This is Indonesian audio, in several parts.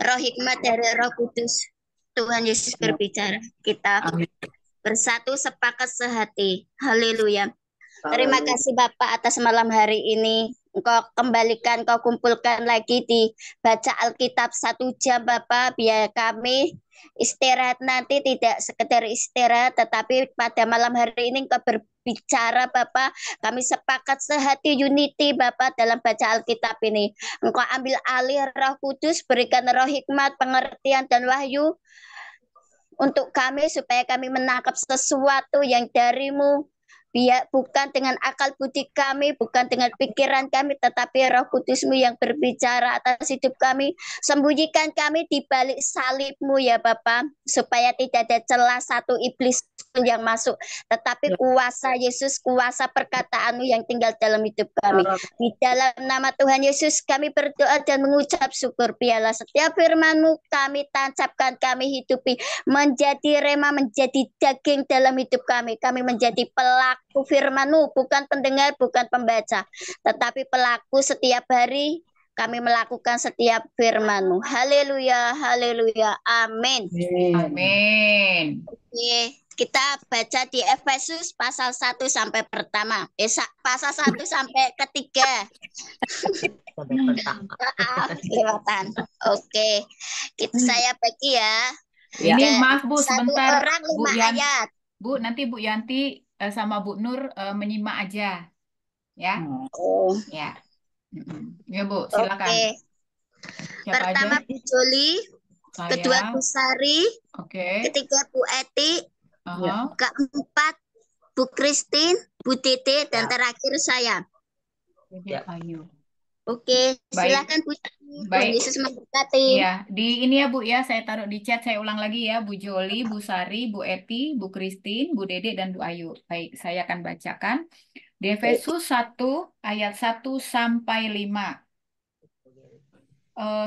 roh hikmat dari Roh Kudus. Tuhan Yesus berbicara. Kita Amin. bersatu sepakat sehati. Haleluya. Terima Haleluya. kasih Bapak atas malam hari ini. Engkau kembalikan, kau kumpulkan lagi di baca Alkitab 1 jam Bapak. Biar kami istirahat nanti tidak sekedar istirahat, tetapi pada malam hari ini engkau berbicara Bapak. Kami sepakat sehati unity Bapak dalam baca Alkitab ini. Engkau ambil alih Roh Kudus, berikan roh hikmat, pengertian dan wahyu untuk kami supaya kami menangkap sesuatu yang darimu, biar bukan dengan akal budi kami, bukan dengan pikiran kami, tetapi Roh Kudusmu yang berbicara atas hidup kami. Sembunyikan kami di balik salibmu ya Bapa, supaya tidak ada celah satu iblis yang masuk, tetapi Ya, kuasa Yesus, kuasa perkataanmu yang tinggal dalam hidup kami. Di dalam nama Tuhan Yesus kami berdoa dan mengucap syukur. Biarlah setiap firman-Mu kami tancapkan, kami hidupi, menjadi rema, menjadi daging dalam hidup kami. Kami menjadi pelaku firman-Mu, bukan pendengar, bukan pembaca, tetapi pelaku setiap hari. Kami melakukan setiap firman-Mu. Haleluya, haleluya, amin. amin. Oke, kita baca di Efesus pasal 1 sampai pertama. Pasal 1 sampai ketiga. Maaf, kelewatan. Oke, saya bagi ya. Ini Tiga, maaf Bu, satu sebentar orang Bu 5 ayat. Bu, nanti Bu Yanti sama Bu Nur menyimak aja, ya. Oh, Ya. Ya Bu, oke. silakan. Siapa aja? Pertama Bu Joli, kedua Bu Saya. Sari, Oke. ketiga Bu Eti, Aha. keempat Bu Christine, Bu Tete, dan terakhir saya. Jadi Ayu. Oke, Baik, silakan Bu. Tuhan baik. Yesus memberkati. Iya, di ini ya Bu ya, saya taruh di chat, saya ulang lagi ya, Bu Joli, Bu Sari, Bu Eti, Bu Christine, Bu Dede, dan Bu Ayu. Baik, saya akan bacakan. Di Efesus 1 ayat 1 sampai 5.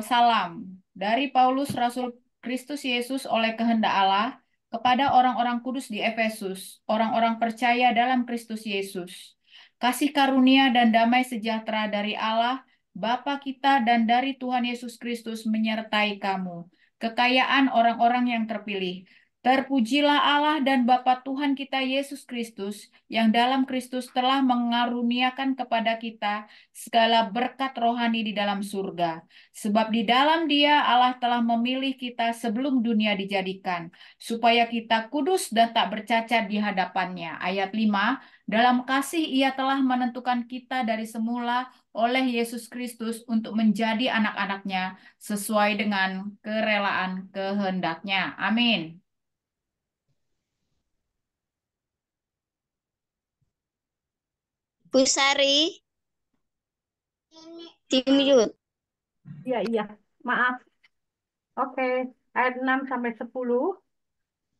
Salam dari Paulus Rasul Kristus Yesus oleh kehendak Allah kepada orang-orang kudus di Efesus, orang-orang percaya dalam Kristus Yesus. Kasih karunia dan damai sejahtera dari Allah, Bapa kita dan dari Tuhan Yesus Kristus menyertai kamu. Kekayaan orang-orang yang terpilih. Terpujilah Allah dan Bapa Tuhan kita Yesus Kristus, yang dalam Kristus telah mengaruniakan kepada kita segala berkat rohani di dalam surga. Sebab di dalam Dia Allah telah memilih kita sebelum dunia dijadikan, supaya kita kudus dan tak bercacat di hadapannya. Ayat 5, dalam kasih Ia telah menentukan kita dari semula oleh Yesus Kristus untuk menjadi anak-anaknya sesuai dengan kerelaan kehendaknya. Amin. Bu Sari, di mute. Iya, iya. Maaf. Oke. Ayat 6 sampai 10.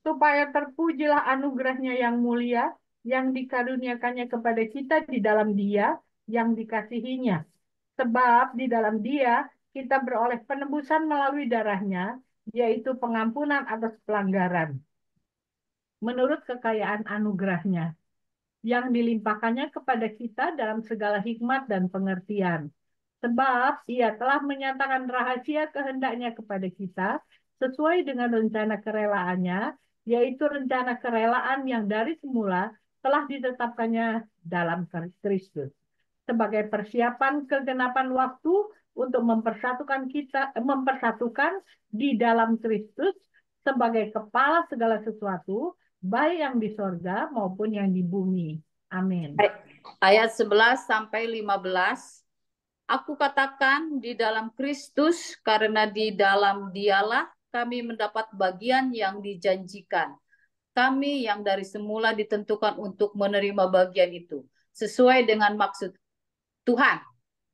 Supaya terpujilah anugerahnya yang mulia, yang dikaruniakannya kepada kita di dalam Dia, yang dikasihinya. Sebab di dalam Dia, kita beroleh penebusan melalui darahnya, yaitu pengampunan atas pelanggaran. Menurut kekayaan anugerahnya, yang dilimpahkannya kepada kita dalam segala hikmat dan pengertian. Sebab ia telah menyatakan rahasia kehendaknya kepada kita sesuai dengan rencana kerelaannya, yaitu rencana kerelaan yang dari semula telah ditetapkannya dalam Kristus. Sebagai persiapan kegenapan waktu untuk mempersatukan di dalam Kristus sebagai kepala segala sesuatu, baik yang di sorga maupun yang di bumi. Amin. Ayat 11 sampai 15. Aku katakan di dalam Kristus, karena di dalam Dialah kami mendapat bagian yang dijanjikan. Kami yang dari semula ditentukan untuk menerima bagian itu, sesuai dengan maksud Tuhan,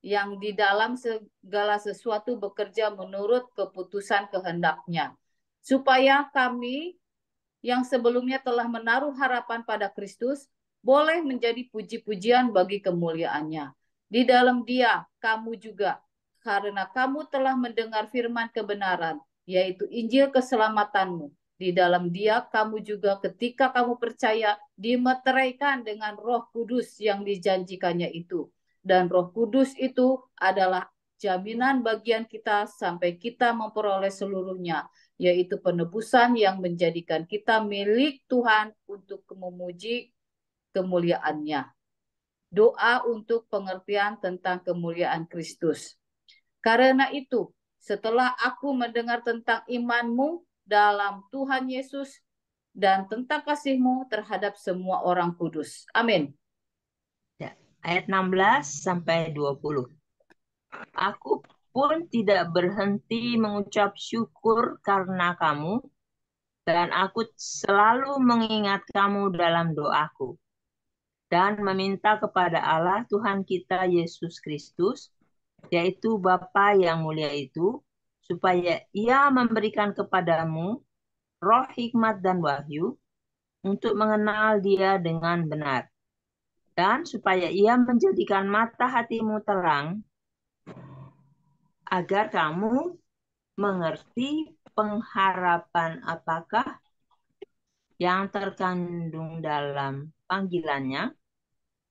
yang di dalam segala sesuatu bekerja menurut keputusan kehendaknya, supaya kami yang sebelumnya telah menaruh harapan pada Kristus boleh menjadi puji-pujian bagi kemuliaannya. Di dalam Dia, kamu juga, karena kamu telah mendengar firman kebenaran, yaitu Injil keselamatanmu. Di dalam Dia, kamu juga ketika kamu percaya, dimeteraikan dengan Roh Kudus yang dijanjikannya itu. Dan Roh Kudus itu adalah jaminan bagian kita sampai kita memperoleh seluruhnya, yaitu penebusan yang menjadikan kita milik Tuhan untuk memuji kemuliaan-Nya. Doa untuk pengertian tentang kemuliaan Kristus. Karena itu, setelah aku mendengar tentang imanmu dalam Tuhan Yesus dan tentang kasih-Mu terhadap semua orang kudus. Amin. Ya, ayat 16 sampai 20. Aku pun tidak berhenti mengucap syukur karena kamu, dan aku selalu mengingat kamu dalam doaku, dan meminta kepada Allah Tuhan kita Yesus Kristus, yaitu Bapa yang mulia itu, supaya Ia memberikan kepadamu roh hikmat dan wahyu untuk mengenal Dia dengan benar, dan supaya Ia menjadikan mata hatimu terang, agar kamu mengerti pengharapan apakah yang terkandung dalam panggilannya,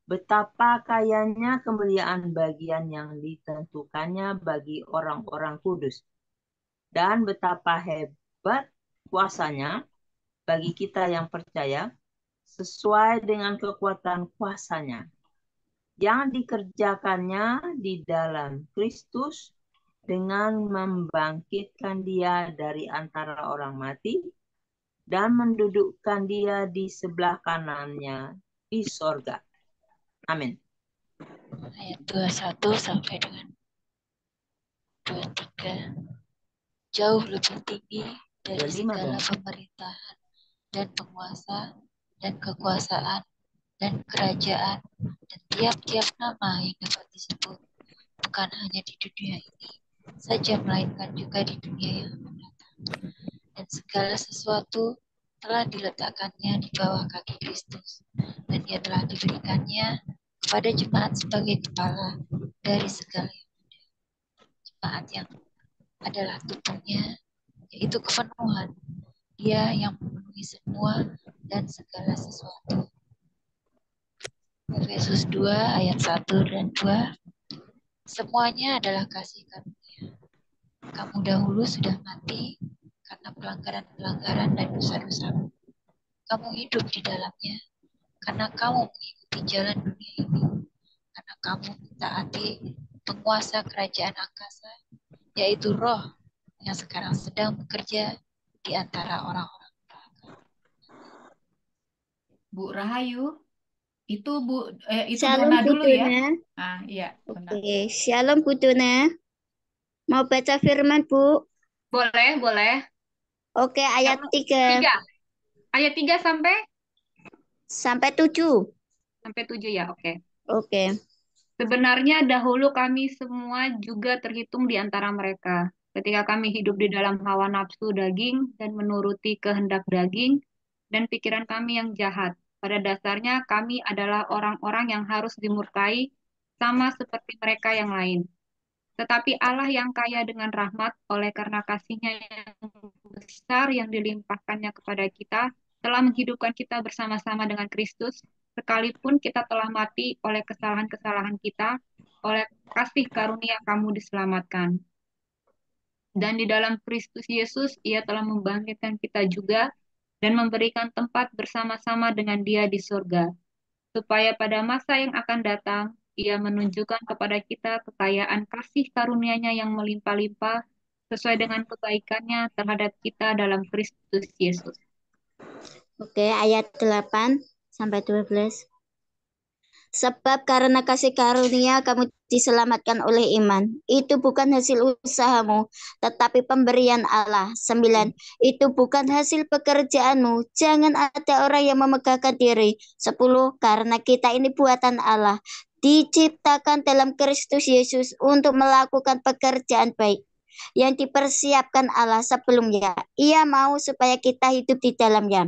betapa kayanya kemuliaan bagian yang ditentukannya bagi orang-orang kudus, dan betapa hebat kuasanya bagi kita yang percaya, sesuai dengan kekuatan kuasanya, yang dikerjakannya di dalam Kristus dengan membangkitkan Dia dari antara orang mati dan mendudukkan Dia di sebelah kanannya di sorga. Amin. Ayat 21 sampai dengan 23. Jauh lebih tinggi dari 25 segala dong. pemerintahan dan penguasa dan kekuasaan dan kerajaan dan tiap-tiap nama yang dapat disebut, bukan hanya di dunia ini saja, melainkan juga di dunia yang akan datang. Dan segala sesuatu telah diletakkannya di bawah kaki Kristus, dan Ia telah diberikannya kepada jemaat sebagai kepala dari segala yang ada. Jemaat yang adalah tubuhnya, yaitu kepenuhan Dia yang memenuhi semua dan segala sesuatu. Efesus 2 ayat 1 dan 2. Semuanya adalah kasih karunia. Kamu dahulu sudah mati karena pelanggaran-pelanggaran dan dosa-dosamu. Kamu hidup di dalamnya karena kamu mengikuti jalan dunia ini, karena kamu mentaati penguasa kerajaan angkasa, yaitu roh yang sekarang sedang bekerja di antara orang-orang neraka. Bu Rahayu, itu itu Shalom Dona dulu ya. Budona. Iya, benar. Oke, Shalom Budona. Mau baca firman, Bu? Boleh, boleh. Oke, ayat 3 3. Ayat 3 sampai sampai 7. 7 ya, oke. Oke. Sebenarnya dahulu kami semua juga terhitung di antara mereka. Ketika kami hidup di dalam hawa nafsu daging dan menuruti kehendak daging dan pikiran kami yang jahat. Pada dasarnya kami adalah orang-orang yang harus dimurkai sama seperti mereka yang lain. Tetapi Allah yang kaya dengan rahmat oleh karena kasih-Nya yang besar yang dilimpahkannya kepada kita, telah menghidupkan kita bersama-sama dengan Kristus, sekalipun kita telah mati oleh kesalahan-kesalahan kita, oleh kasih karunia kamu diselamatkan. Dan di dalam Kristus Yesus, Ia telah membangkitkan kita juga dan memberikan tempat bersama-sama dengan Dia di surga, supaya pada masa yang akan datang, Ia menunjukkan kepada kita kekayaan kasih karunia-Nya yang melimpah-limpah sesuai dengan kebaikan-Nya terhadap kita dalam Kristus Yesus. Oke, ayat 8 sampai 12. Sebab karena kasih karunia kamu diselamatkan oleh iman. Itu bukan hasil usahamu, tetapi pemberian Allah. 9. Itu bukan hasil pekerjaanmu. Jangan ada orang yang memegahkan diri. 10. Karena kita ini buatan Allah, diciptakan dalam Kristus Yesus untuk melakukan pekerjaan baik yang dipersiapkan Allah sebelumnya. Ia mau supaya kita hidup di dalamnya,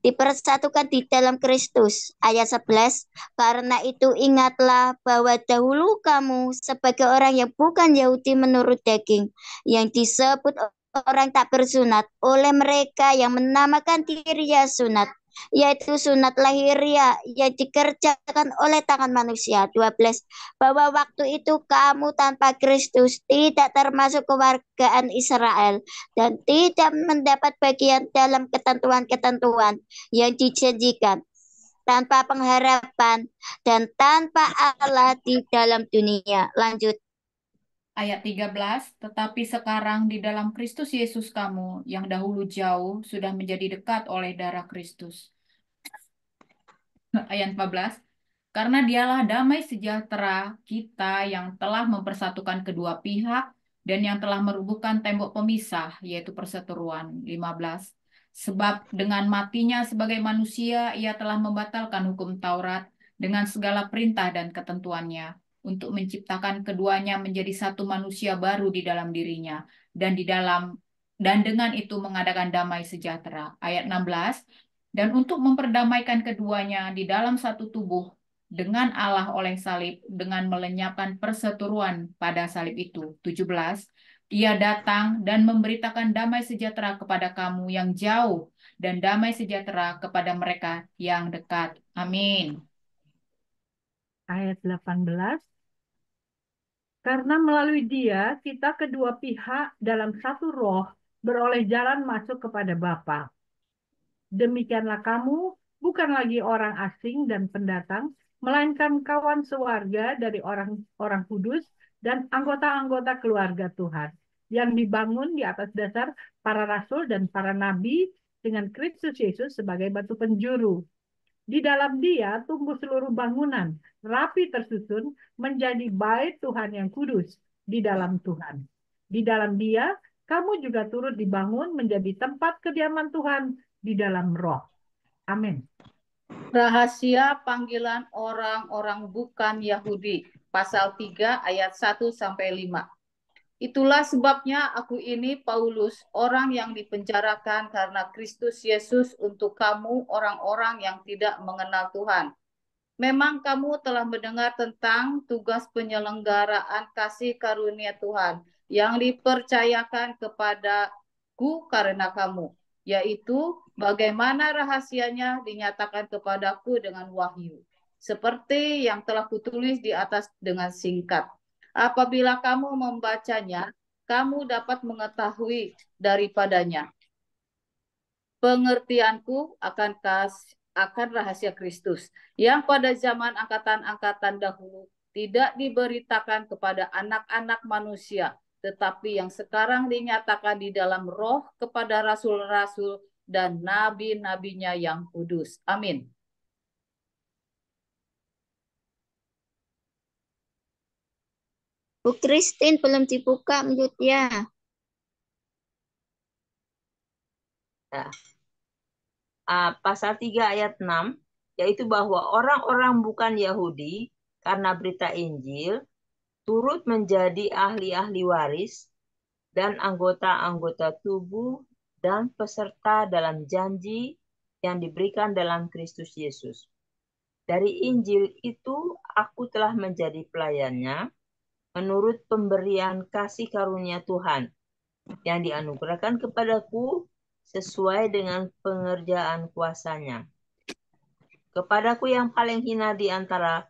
dipersatukan di dalam Kristus. Ayat 11, karena itu ingatlah bahwa dahulu kamu sebagai orang yang bukan Yahudi menurut daging, yang disebut orang tak bersunat oleh mereka yang menamakan dirinya sunat, yaitu sunat lahiriah yang dikerjakan oleh tangan manusia. 12. Bahwa waktu itu kamu tanpa Kristus tidak termasuk kewargaan Israel dan tidak mendapat bagian dalam ketentuan-ketentuan yang dijanjikan, tanpa pengharapan dan tanpa Allah di dalam dunia. Lanjut. Ayat 13, tetapi sekarang di dalam Kristus Yesus kamu yang dahulu jauh sudah menjadi dekat oleh darah Kristus. Ayat 14, karena dialah damai sejahtera kita yang telah mempersatukan kedua pihak dan yang telah merubuhkan tembok pemisah, yaitu perseteruan. 15, sebab dengan matinya sebagai manusia, ia telah membatalkan hukum Taurat dengan segala perintah dan ketentuannya, untuk menciptakan keduanya menjadi satu manusia baru di dalam dirinya, dan dengan itu mengadakan damai sejahtera. Ayat 16, dan untuk memperdamaikan keduanya di dalam satu tubuh dengan Allah oleh salib, dengan melenyapkan perseteruan pada salib itu. 17, ia datang dan memberitakan damai sejahtera kepada kamu yang jauh dan damai sejahtera kepada mereka yang dekat. Amin. Ayat 18. Karena melalui Dia, kita kedua pihak dalam satu roh beroleh jalan masuk kepada Bapa. Demikianlah kamu bukan lagi orang asing dan pendatang, melainkan kawan sewarga dari orang-orang kudus dan anggota-anggota keluarga Tuhan, yang dibangun di atas dasar para rasul dan para nabi dengan Kristus Yesus sebagai batu penjuru. Di dalam Dia tumbuh seluruh bangunan, rapi tersusun menjadi bait Tuhan yang kudus di dalam Tuhan. Di dalam Dia, kamu juga turut dibangun menjadi tempat kediaman Tuhan di dalam roh. Amin. Rahasia panggilan orang-orang bukan Yahudi. Pasal 3 ayat 1-5. Itulah sebabnya aku ini Paulus, orang yang dipenjarakan karena Kristus Yesus untuk kamu orang-orang yang tidak mengenal Tuhan. Memang kamu telah mendengar tentang tugas penyelenggaraan kasih karunia Tuhan yang dipercayakan kepadaku karena kamu, yaitu bagaimana rahasianya dinyatakan kepadaku dengan wahyu, seperti yang telah kutulis di atas dengan singkat. Apabila kamu membacanya, kamu dapat mengetahui daripadanya pengertianku akan rahasia Kristus yang pada zaman angkatan-angkatan dahulu tidak diberitakan kepada anak-anak manusia, tetapi yang sekarang dinyatakan di dalam roh kepada rasul-rasul dan nabi-nabinya yang kudus. Amin. Bu Christine belum dibuka mute-nya. Pasal 3 ayat 6, yaitu bahwa orang-orang bukan Yahudi karena berita Injil turut menjadi ahli-ahli waris dan anggota-anggota tubuh dan peserta dalam janji yang diberikan dalam Kristus Yesus. Dari Injil itu aku telah menjadi pelayannya menurut pemberian kasih karunia Tuhan yang dianugerahkan kepadaku sesuai dengan pengerjaan kuasanya. Kepadaku yang paling hina di antara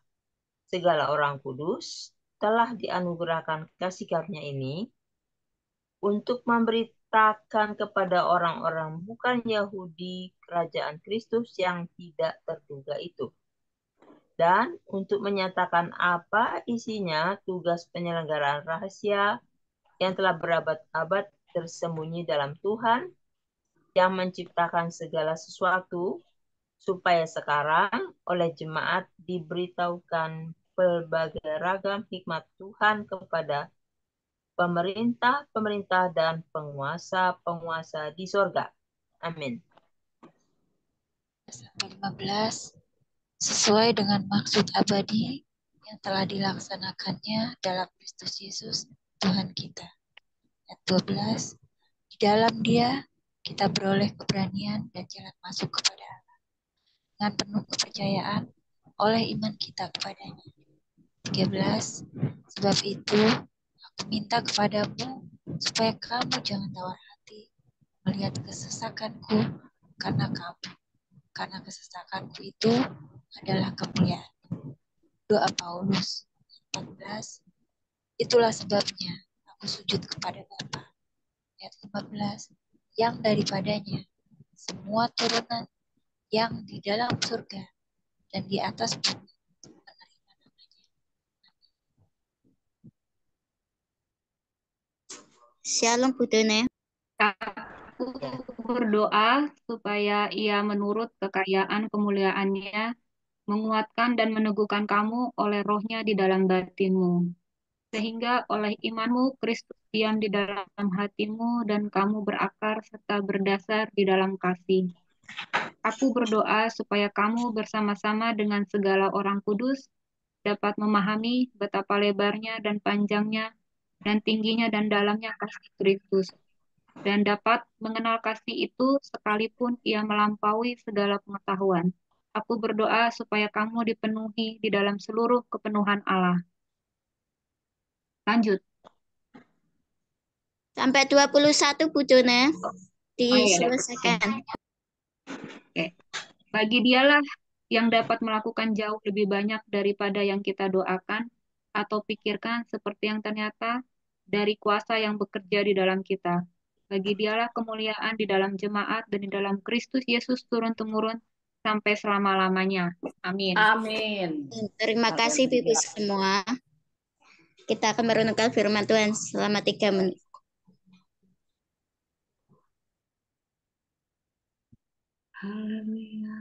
segala orang kudus telah dianugerahkan kasih karunia ini untuk memberitakan kepada orang-orang bukan Yahudi kerajaan Kristus yang tidak terduga itu, dan untuk menyatakan apa isinya tugas penyelenggaraan rahasia yang telah berabad-abad tersembunyi dalam Tuhan yang menciptakan segala sesuatu, supaya sekarang oleh jemaat diberitahukan pelbagai ragam hikmat Tuhan kepada pemerintah-pemerintah dan penguasa-penguasa di sorga. Amin. Sampai 15, sesuai dengan maksud abadi yang telah dilaksanakannya dalam Kristus Yesus Tuhan kita. Ayat 12, di dalam Dia kita beroleh keberanian dan jalan masuk kepada Allah dengan penuh kepercayaan oleh iman kita kepadanya. 13, sebab itu aku minta kepadamu supaya kamu jangan tawar hati melihat kesesakanku karena kamu, karena kesesakanku itu adalah kemuliaan. Doa Paulus 14. Itulah sebabnya aku sujud kepada Bapa. Ayat 15. Yang daripadanya semua turunan yang di dalam surga dan di atas bumi menerima namanya. Shalom Budone. Aku berdoa supaya Ia menurut kekayaan kemuliaannya menguatkan dan meneguhkan kamu oleh rohnya di dalam batinmu, sehingga oleh imanmu Kristus diam di dalam hatimu dan kamu berakar serta berdasar di dalam kasih. Aku berdoa supaya kamu bersama-sama dengan segala orang kudus dapat memahami betapa lebarnya dan panjangnya dan tingginya dan dalamnya kasih Kristus, dan dapat mengenal kasih itu sekalipun ia melampaui segala pengetahuan. Aku berdoa supaya kamu dipenuhi di dalam seluruh kepenuhan Allah. Lanjut. Sampai 21 Budone. Oh iya, Diselesaikan. Oke. Bagi Dialah yang dapat melakukan jauh lebih banyak daripada yang kita doakan atau pikirkan, seperti yang ternyata dari kuasa yang bekerja di dalam kita. Bagi Dialah kemuliaan di dalam jemaat dan di dalam Kristus Yesus turun-temurun sampai selama-lamanya. Amin. Amin. Terima kasih Ibu semua. Kita akan merenungkan firman Tuhan selama 3 menit. Haleluya.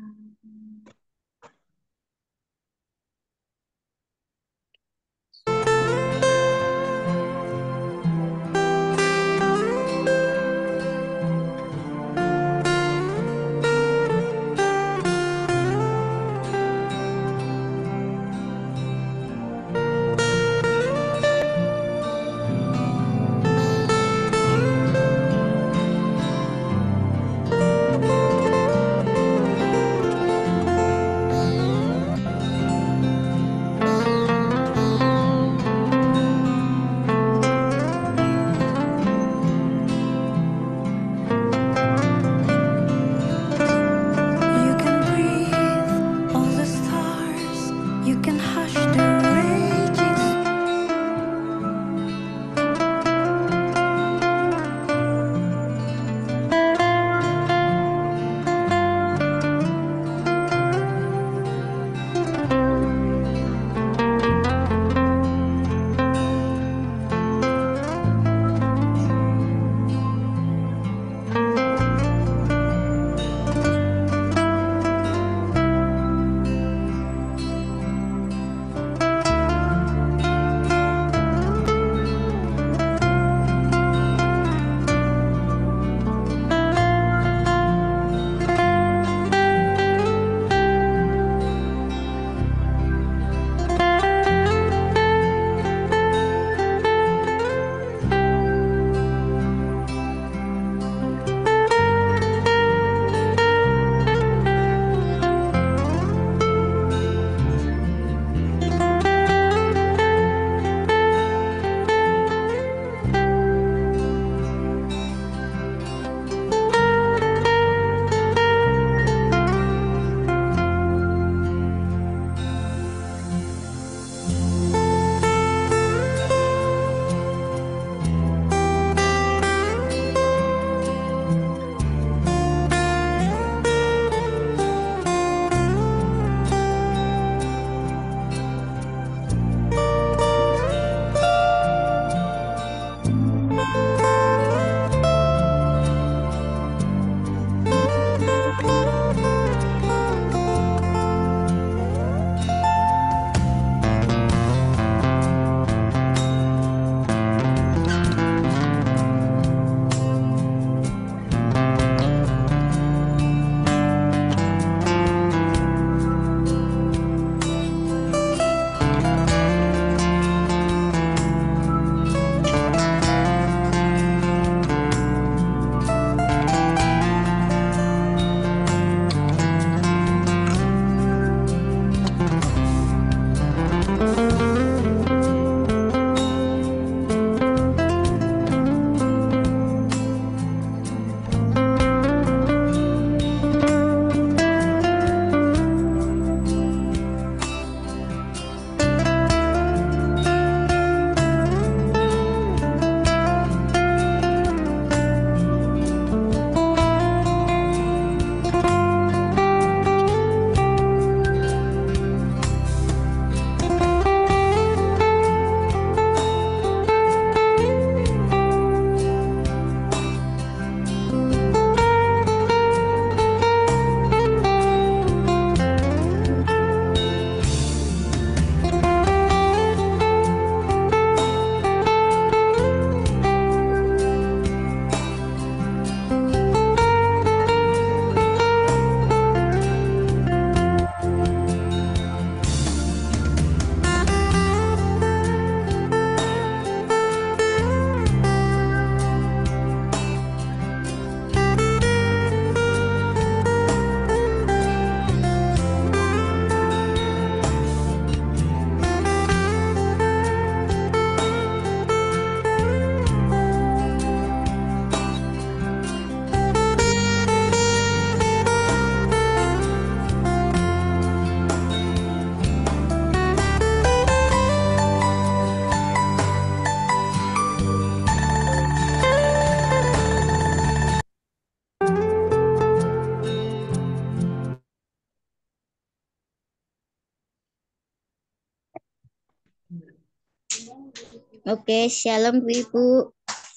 Oke, shalom Bu Ibu.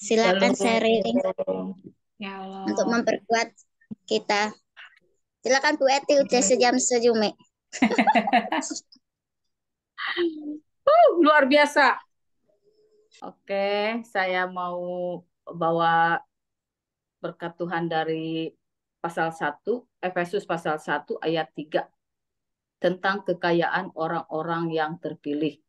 Silakan sharing Ya untuk Allah. memperkuat kita. Silakan Bu Eti, udah sejam sejumi. Luar biasa. Oke, saya mau bawa berkat Tuhan dari pasal 1, Efesus pasal 1 ayat 3 tentang kekayaan orang-orang yang terpilih.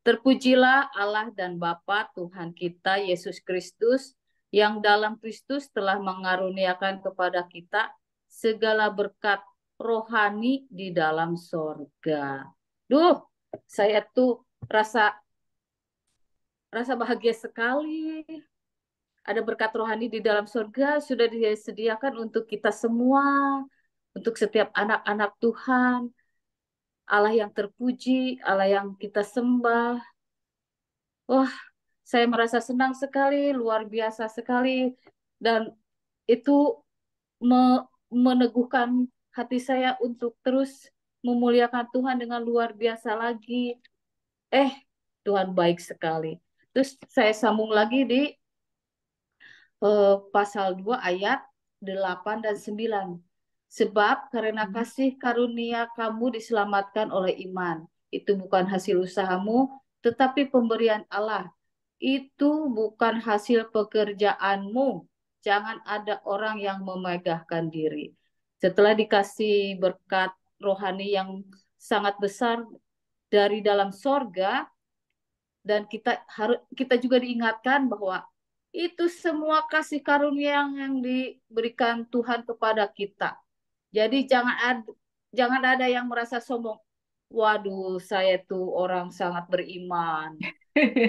Terpujilah Allah dan Bapa Tuhan kita Yesus Kristus yang dalam Kristus telah mengaruniakan kepada kita segala berkat rohani di dalam sorga. Duh, saya tuh rasa bahagia sekali. Ada berkat rohani di dalam surga sudah disediakan untuk kita semua, untuk setiap anak-anak Tuhan, Allah yang terpuji, Allah yang kita sembah. Wah, saya merasa senang sekali, luar biasa sekali, dan itu meneguhkan hati saya untuk terus memuliakan Tuhan dengan luar biasa lagi. Tuhan baik sekali. Terus saya sambung lagi di pasal 2 ayat 8 dan 9. Sebab karena kasih karunia kamu diselamatkan oleh iman. Itu bukan hasil usahamu, tetapi pemberian Allah. Itu bukan hasil pekerjaanmu. Jangan ada orang yang memegahkan diri. Setelah dikasih berkat rohani yang sangat besar dari dalam sorga, dan kita juga diingatkan bahwa itu semua kasih karunia yang diberikan Tuhan kepada kita. Jadi jangan ada yang merasa sombong. Waduh, saya tuh orang sangat beriman.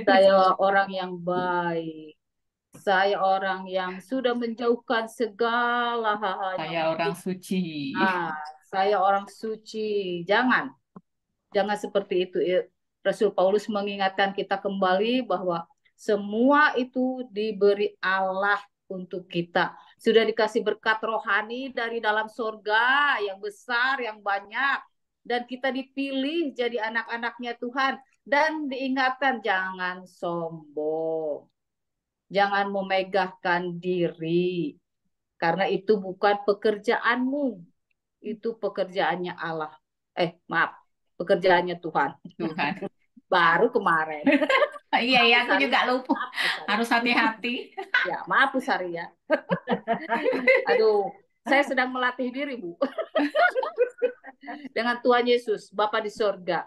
Saya orang yang baik. Saya orang yang sudah menjauhkan segala hal Saya yang orang suci. saya orang suci. Jangan seperti itu. Rasul Paulus mengingatkan kita kembali bahwa semua itu diberi Allah untuk kita. Sudah dikasih berkat rohani dari dalam surga yang besar, yang banyak. Dan kita dipilih jadi anak-anaknya Tuhan. Dan diingatkan jangan sombong. Jangan memegahkan diri. Karena itu bukan pekerjaanmu. Itu pekerjaannya Allah. Maaf. Pekerjaannya Tuhan. Tuhan. Baru kemarin. Iya, ya, aku juga lupa. Maaf, Bu Sari. Harus hati-hati. Ya, maaf Bu Sari ya. Aduh, saya sedang melatih diri, Bu. Dengan Tuhan Yesus, Bapa di sorga.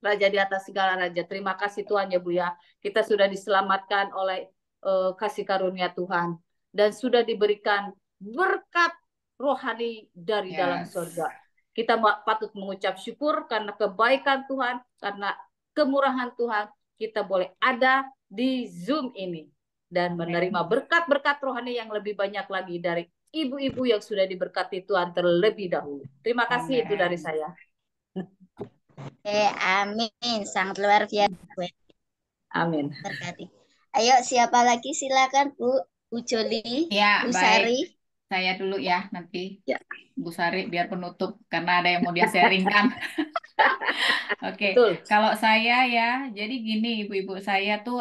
Raja di atas segala raja. Terima kasih Tuhan ya Bu ya. Kita sudah diselamatkan oleh kasih karunia Tuhan. Dan sudah diberikan berkat rohani dari dalam surga. Kita patut mengucap syukur karena kebaikan Tuhan, karena kemurahan Tuhan, kita boleh ada di Zoom ini dan menerima berkat-berkat rohani yang lebih banyak lagi dari ibu-ibu yang sudah diberkati Tuhan terlebih dahulu. Terima kasih. Itu dari saya. Amin. Sangat luar biasa. Amin. Berkati. Ayo, siapa lagi? Silakan Bu Joli, Ya, Bu baik. Sari. Saya dulu ya nanti. Ya. Bu Sari biar penutup karena ada yang mau dia sharingkan. Oke, kalau saya ya, jadi gini ibu-ibu, saya tuh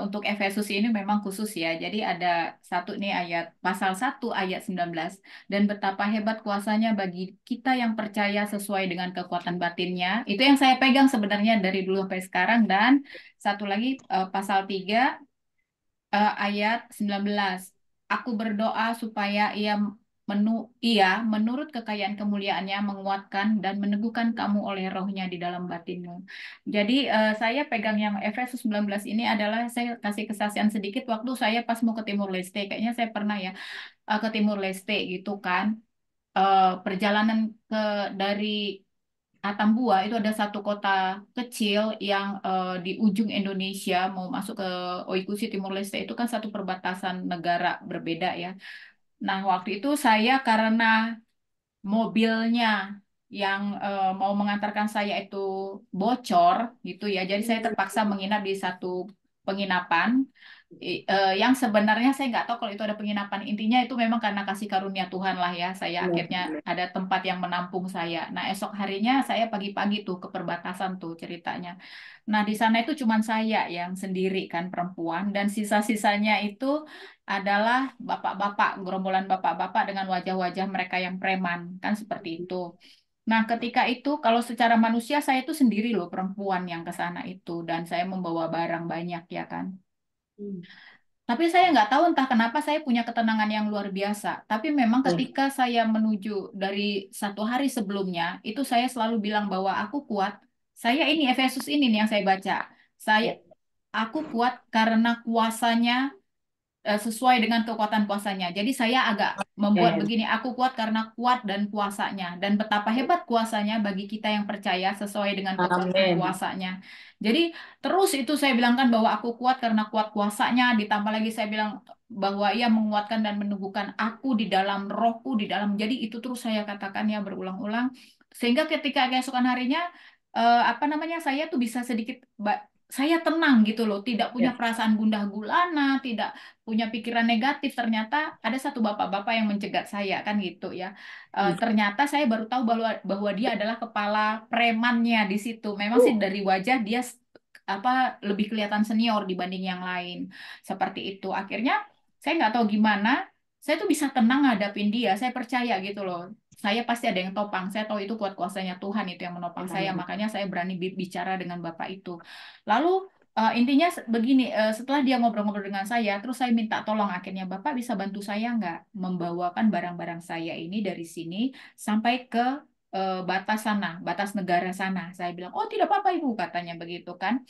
untuk Efesus ini memang khusus ya. Jadi ada satu nih ayat, pasal 1 ayat 19. Dan betapa hebat kuasanya bagi kita yang percaya sesuai dengan kekuatan batinnya. Itu yang saya pegang sebenarnya dari dulu sampai sekarang. Dan satu lagi pasal 3 ayat 19. Aku berdoa supaya menurut kekayaan kemuliaannya menguatkan dan meneguhkan kamu oleh rohnya di dalam batinmu. Jadi saya pegang yang Efesus 19 ini adalah saya kasih kesaksian sedikit waktu saya pas mau ke Timur Leste. Kayaknya saya pernah ya ke Timur Leste gitu kan. Perjalanan dari Atambua itu ada satu kota kecil yang di ujung Indonesia mau masuk ke Oikusi Timur Leste itu kan satu perbatasan negara berbeda ya. Nah, waktu itu saya karena mobilnya yang mau mengantarkan saya itu bocor gitu ya. Jadi saya terpaksa menginap di satu penginapan Yang sebenarnya saya nggak tahu kalau itu ada penginapan. Intinya itu memang karena kasih karunia Tuhan lah ya. Saya Benar, akhirnya benar. ada tempat yang menampung saya. Nah, esok harinya saya pagi-pagi tuh ke perbatasan tuh ceritanya. Nah, di sana itu cuman saya yang sendiri kan perempuan dan sisa-sisanya itu adalah bapak-bapak, gerombolan bapak-bapak dengan wajah-wajah mereka yang preman kan seperti itu. Nah, ketika itu kalau secara manusia saya itu sendiri loh perempuan yang ke sana itu dan saya membawa barang banyak ya kan. Hmm. Tapi saya nggak tahu entah kenapa saya punya ketenangan yang luar biasa. Tapi memang Ya, ketika saya menuju dari 1 hari sebelumnya, itu saya selalu bilang bahwa aku kuat. Saya ini Efesus ini nih yang saya baca. Saya ya, aku kuat karena kuasanya sesuai dengan kekuatan kuasanya. Jadi saya agak membuat ya. begini, aku kuat karena kuat dan kuasanya. Dan betapa hebat kuasanya bagi kita yang percaya sesuai dengan kekuatan Amin. kuasanya. Jadi terus itu saya bilangkan bahwa aku kuat karena kuat kuasanya. Ditambah lagi saya bilang bahwa ia menguatkan dan meneguhkan aku di dalam rohku, di dalam. Jadi itu terus saya katakan ya berulang-ulang. Sehingga ketika keesokan harinya, apa namanya, saya tuh bisa sedikit... saya tenang gitu loh, tidak punya Ya, perasaan gundah gulana, tidak punya pikiran negatif. Ternyata ada satu bapak-bapak yang mencegat saya kan gitu ya. hmm. Ternyata saya baru tahu bahwa dia adalah kepala premannya di situ. Memang sih Oh, dari wajah dia apa lebih kelihatan senior dibanding yang lain. Seperti itu. Akhirnya saya nggak tahu gimana, saya tuh bisa tenang ngadapin dia. Saya percaya gitu loh. Saya pasti ada yang topang. Saya tahu itu kuat kuasanya Tuhan itu yang menopang saya. amin. Makanya saya berani bicara dengan bapak itu. Lalu intinya begini, setelah dia ngobrol-ngobrol dengan saya, terus saya minta tolong akhirnya, Bapak bisa bantu saya nggak membawakan barang-barang saya ini dari sini sampai ke batas sana, batas negara sana. Saya bilang, oh tidak apa-apa Ibu, katanya begitu kan.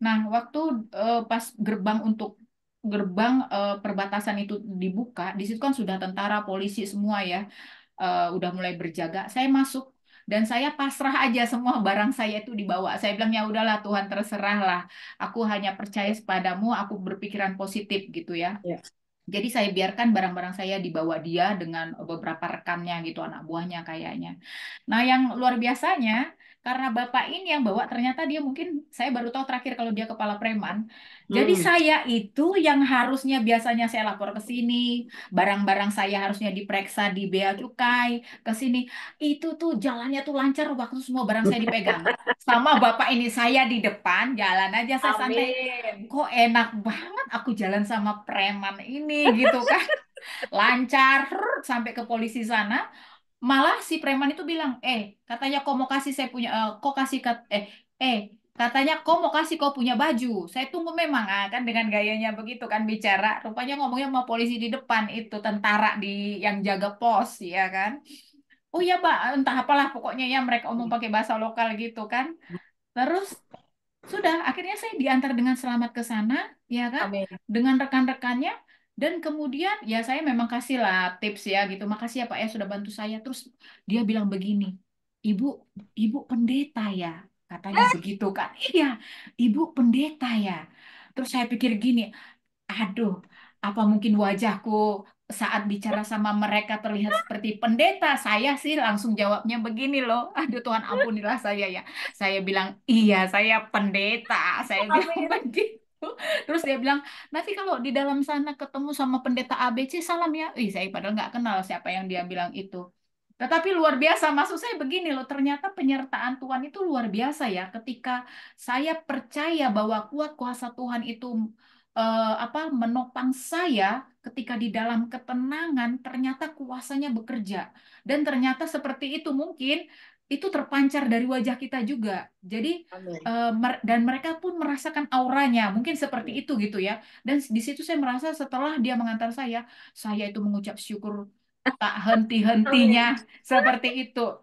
Nah, waktu pas gerbang perbatasan itu dibuka, di situ kan sudah tentara, polisi semua ya, udah mulai berjaga. Saya masuk dan saya pasrah aja semua barang saya itu dibawa. Saya bilang ya udahlah Tuhan terserahlah. Aku hanya percaya padamu, aku berpikiran positif gitu ya. Ya, Jadi saya biarkan barang-barang saya dibawa dia dengan beberapa rekannya gitu, anak buahnya kayaknya. Nah, yang luar biasanya, karena bapak ini yang bawa, ternyata dia mungkin, saya baru tahu terakhir kalau dia kepala preman. Jadi hmm. saya itu yang harusnya biasanya saya lapor ke sini, barang-barang saya harusnya diperiksa di bea cukai, ke sini. Itu tuh jalannya tuh lancar waktu semua barang saya dipegang. Sama bapak ini saya di depan, jalan aja saya santai. Amin. Kok enak banget aku jalan sama preman ini gitu kan. Lancar sampai ke polisi sana. Malah si preman itu bilang, katanya kau mau kasih saya punya, kau kasih katanya kau mau kasih kau punya baju. Saya tunggu memang kan dengan gayanya begitu kan bicara. Rupanya ngomongnya sama polisi di depan itu tentara di yang jaga pos ya kan. Oh ya Pak, entah apalah pokoknya ya mereka omong pakai bahasa lokal gitu kan. Terus sudah, akhirnya saya diantar dengan selamat ke sana, ya kan, Amin. dengan rekan-rekannya, dan kemudian ya saya memang kasih lah tips ya gitu, makasih ya Pak ya sudah bantu saya. Terus dia bilang begini, Ibu, Ibu pendeta ya, katanya begitu kan? Iya, Ibu pendeta ya. Terus saya pikir gini, aduh, apa mungkin wajahku saat bicara sama mereka terlihat seperti pendeta? Saya sih langsung jawabnya begini loh. Aduh Tuhan ampunilah saya ya. Saya bilang, iya saya pendeta. Saya bilang Amin. begitu. Terus dia bilang, nanti kalau di dalam sana ketemu sama pendeta ABC, salam ya. Ih, saya padahal nggak kenal siapa yang dia bilang itu. Tetapi luar biasa, maksud saya begini loh, ternyata penyertaan Tuhan itu luar biasa ya. Ketika saya percaya bahwa kuat kuasa Tuhan itu menopang saya ketika di dalam ketenangan ternyata kuasanya bekerja dan ternyata seperti itu mungkin itu terpancar dari wajah kita juga jadi Amin. dan mereka pun merasakan auranya mungkin seperti itu gitu ya dan di situ saya merasa setelah dia mengantar saya itu mengucap syukur tak henti-hentinya Amin. seperti itu.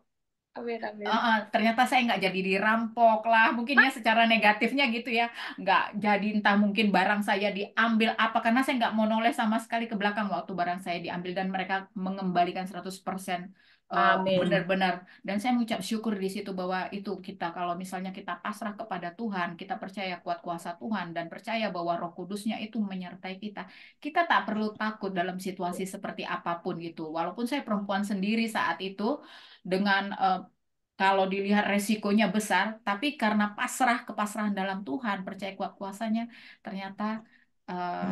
Amin. Amin. Ternyata saya nggak jadi dirampok lah, mungkin ya secara negatifnya gitu ya, nggak jadi entah mungkin barang saya diambil apa karena saya nggak mau noleh sama sekali ke belakang waktu barang saya diambil dan mereka mengembalikan 100% Amin. benar-benar. Dan saya mengucap syukur di situ bahwa itu kita kalau misalnya kita pasrah kepada Tuhan, kita percaya kuat kuasa Tuhan dan percaya bahwa Roh Kudusnya itu menyertai kita, kita tak perlu takut dalam situasi seperti apapun gitu. Walaupun saya perempuan sendiri saat itu dengan kalau dilihat resikonya besar, tapi karena pasrah kepasrahan dalam Tuhan, percaya kuat kuasanya, ternyata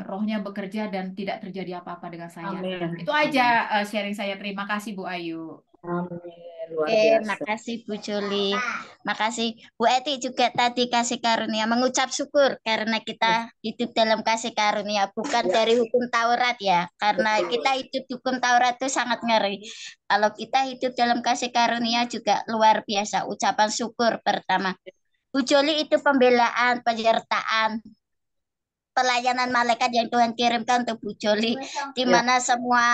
rohnya bekerja dan tidak terjadi apa-apa dengan saya. Amin. Itu aja sharing saya. Terima kasih Bu Ayu. Amin. Luar Oke, biasa. makasih Bu Juli. Makasih Bu Eti juga tadi kasih karunia mengucap syukur karena kita hidup dalam kasih karunia, bukan Ya, dari hukum Taurat ya. Karena betul. kita hidup di hukum Taurat itu sangat ngeri. Kalau kita hidup dalam kasih karunia juga luar biasa. Ucapan syukur pertama. Bu Juli itu pembelaan, penyertaan, pelayanan malaikat yang Tuhan kirimkan untuk Bu Joli, di Ya, mana semua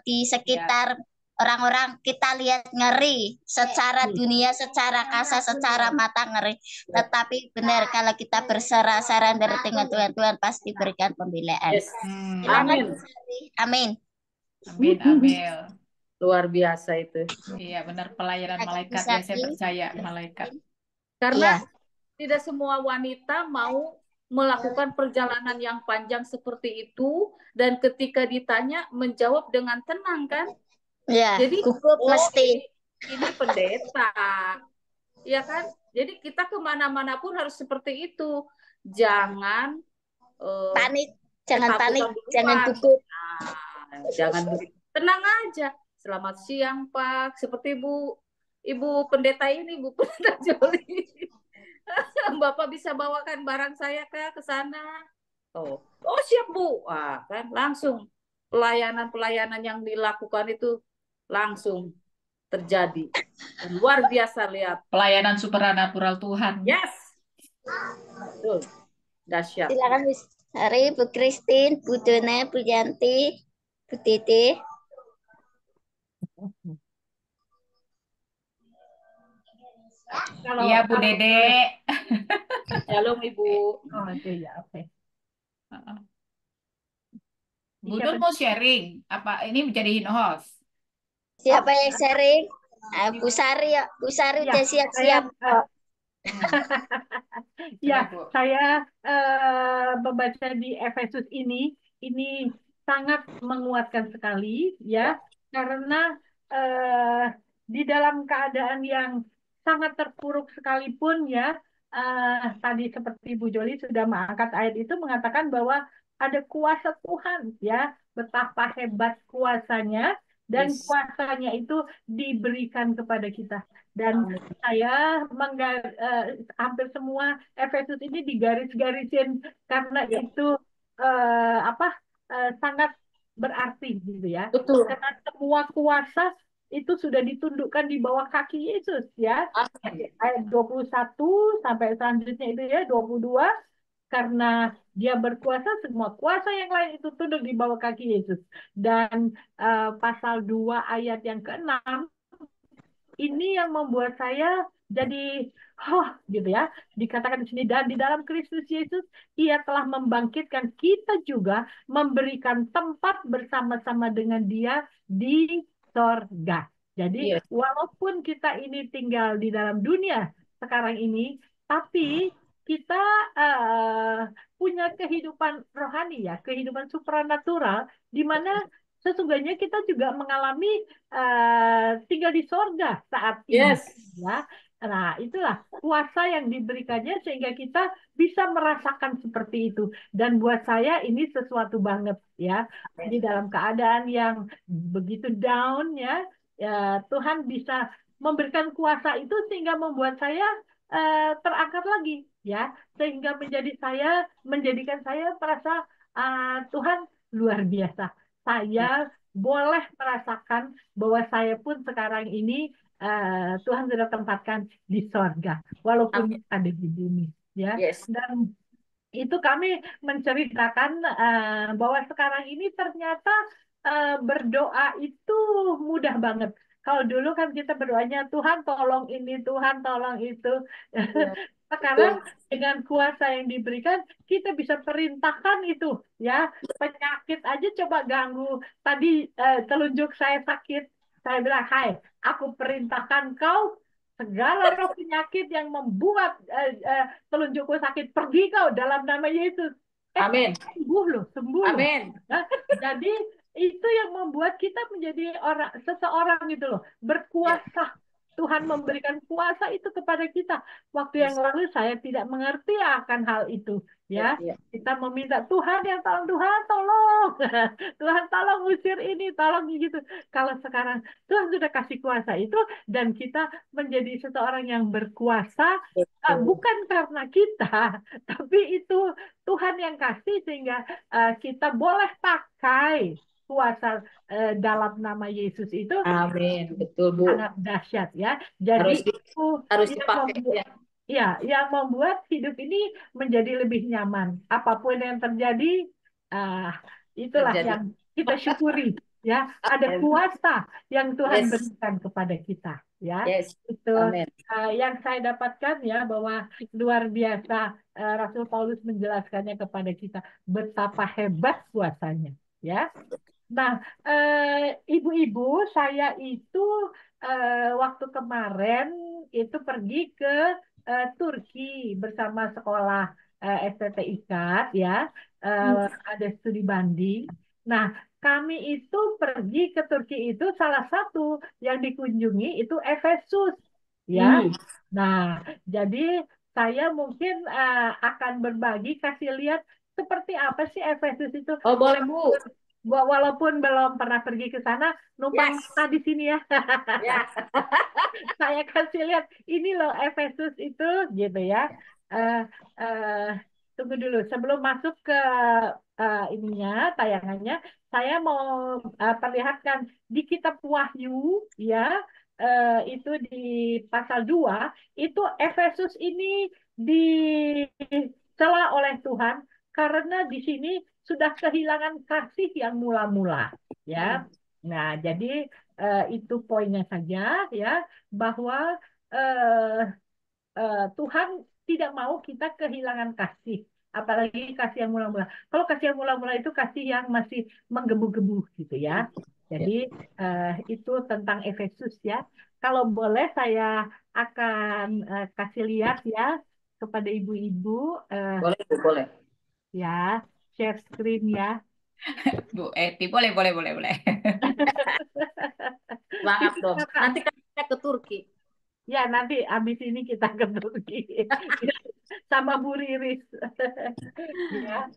di Ya. sekitar orang-orang kita lihat ngeri secara dunia, secara kasar, secara mata ngeri. Tetapi benar kalau kita berserah surrender dengan Tuhan, Tuhan pasti berikan pembelaan. yes. Silakan Amin. Bu Joli. Amin. Amin, amin. Luar biasa itu. Iya, benar pelayanan Lagi malaikat bisa ya, saya percaya malaikat. Karena Iya. tidak semua wanita mau melakukan perjalanan yang panjang seperti itu, dan ketika ditanya menjawab dengan tenang kan. Ya, Jadi gugup oh mesti. ini pendeta, ya kan? Jadi kita kemana-mana pun harus seperti itu. Jangan Panik, jangan panik, ketakutan jangan duluan. gugup. Nah, jangan begitu. Tenang aja. Selamat siang Pak. Seperti Ibu pendeta ini, Bu Pendeta Joli. Bapak bisa bawakan barang saya ke sana. Oh siap Bu. Wah, kan langsung pelayanan-pelayanan yang dilakukan itu langsung terjadi. Dan luar biasa lihat. Pelayanan supernatural Tuhan. Yes. Betul. Dahsyat. Silakan Bu Sari, Bu Christine, Bu Dona, Bu Yanti, Bu Titi. Kalau Iya, Bu Dede. Shalom Ibu. oh itu ya, oke. Bu Siapa Dun mau sharing? Apa ini menjadiin host? Siapa yang sharing? Bu Sari ya. Bu Sari ya udah saya siap-siap. ya Coba, Bu. saya membaca di Efesus ini sangat menguatkan sekali ya, karena di dalam keadaan yang sangat terpuruk sekalipun ya, tadi seperti Bu Joli sudah mengangkat ayat itu mengatakan bahwa ada kuasa Tuhan ya, betapa hebat kuasanya, dan Yes. kuasanya itu diberikan kepada kita. Dan saya hampir semua Efesus ini digaris-garisin karena Ya. itu sangat berarti gitu ya. Betul. Karena semua kuasa itu sudah ditundukkan di bawah kaki Yesus ya. Amin. Ayat 21 sampai selanjutnya itu ya 22, karena dia berkuasa, semua kuasa yang lain itu tunduk di bawah kaki Yesus. Dan pasal 2 ayat yang ke-6 ini yang membuat saya jadi gitu ya. Dikatakan di sini, dan di dalam Kristus Yesus ia telah membangkitkan kita juga, memberikan tempat bersama-sama dengan dia di sorga. Jadi Yes. walaupun kita ini tinggal di dalam dunia sekarang ini, tapi kita punya kehidupan rohani ya, kehidupan supranatural, di mana sesungguhnya kita juga mengalami tinggal di sorga saat ini. Yes. Ya, nah itulah kuasa yang diberikannya sehingga kita bisa merasakan seperti itu. Dan buat saya ini sesuatu banget ya, di dalam keadaan yang begitu down ya, Tuhan bisa memberikan kuasa itu sehingga membuat saya terangkat lagi ya, sehingga menjadikan saya merasa Tuhan luar biasa. Saya boleh merasakan bahwa saya pun sekarang ini Tuhan sudah tempatkan di sorga, walaupun Amin. ada di bumi, ya. Yes. Dan itu kami menceritakan bahwa sekarang ini ternyata berdoa itu mudah banget. Kalau dulu kan kita berdoanya, Tuhan tolong ini, Tuhan tolong itu. Ya. Sekarang Betul. dengan kuasa yang diberikan, kita bisa perintahkan itu, ya. Penyakit aja coba ganggu. Tadi telunjuk saya sakit, saya bilang, hai, aku perintahkan kau segala roh penyakit yang membuat telunjukku sakit, pergi kau dalam nama Yesus. Amin. Sembuh loh, sembuh loh. Amin. Nah, jadi itu yang membuat kita menjadi seseorang gitu loh, berkuasa. Tuhan memberikan kuasa itu kepada kita. Waktu yang lalu saya tidak mengerti akan hal itu. Ya, kita meminta Tuhan yang tolong, Tuhan tolong, Tuhan tolong usir ini, tolong gitu. Kalau sekarang Tuhan sudah kasih kuasa itu dan kita menjadi seseorang yang berkuasa, bukan karena kita, tapi itu Tuhan yang kasih sehingga kita boleh pakai kuasa dalam nama Yesus itu. Amin, betul Bu. Sangat dahsyat ya. Jadi itu harus yang dipakai membuat, ya. yang membuat hidup ini menjadi lebih nyaman. Apapun yang terjadi, itulah Terjadi. yang kita syukuri ya. Ada kuasa yang Tuhan berikan kepada kita ya. Itu Amin. yang saya dapatkan ya, bahwa luar biasa Rasul Paulus menjelaskannya kepada kita betapa hebat kuasanya ya. Nah, ibu-ibu, saya itu waktu kemarin itu pergi ke Turki bersama sekolah STT IKAT ya, ada studi banding. Nah, kami itu pergi ke Turki itu salah satu yang dikunjungi itu Efesus ya. Nah, jadi saya mungkin akan berbagi, kasih lihat seperti apa sih Efesus itu. Oh, boleh Bu. Walaupun belum pernah pergi ke sana, numpang di sini ya. Saya kasih lihat ini loh Efesus itu gitu ya. Tunggu dulu sebelum masuk ke ininya tayangannya, saya mau perlihatkan di kitab Wahyu ya, itu di pasal 2 itu Efesus ini dicela oleh Tuhan karena di sini sudah kehilangan kasih yang mula-mula ya. Nah, jadi itu poinnya saja ya, bahwa Tuhan tidak mau kita kehilangan kasih, apalagi kasih yang mula-mula. Kalau kasih yang mula-mula itu kasih yang masih menggebu-gebu gitu ya. Jadi itu tentang Efesus ya. Kalau boleh saya akan kasih lihat ya kepada ibu-ibu. Boleh Bu, boleh. Ya, share screen ya. Bu Eti, boleh. Semangat dong. Nanti kan kita ke Turki. Ya, nanti habis ini kita ke Turki sama Bu Riris. Ya.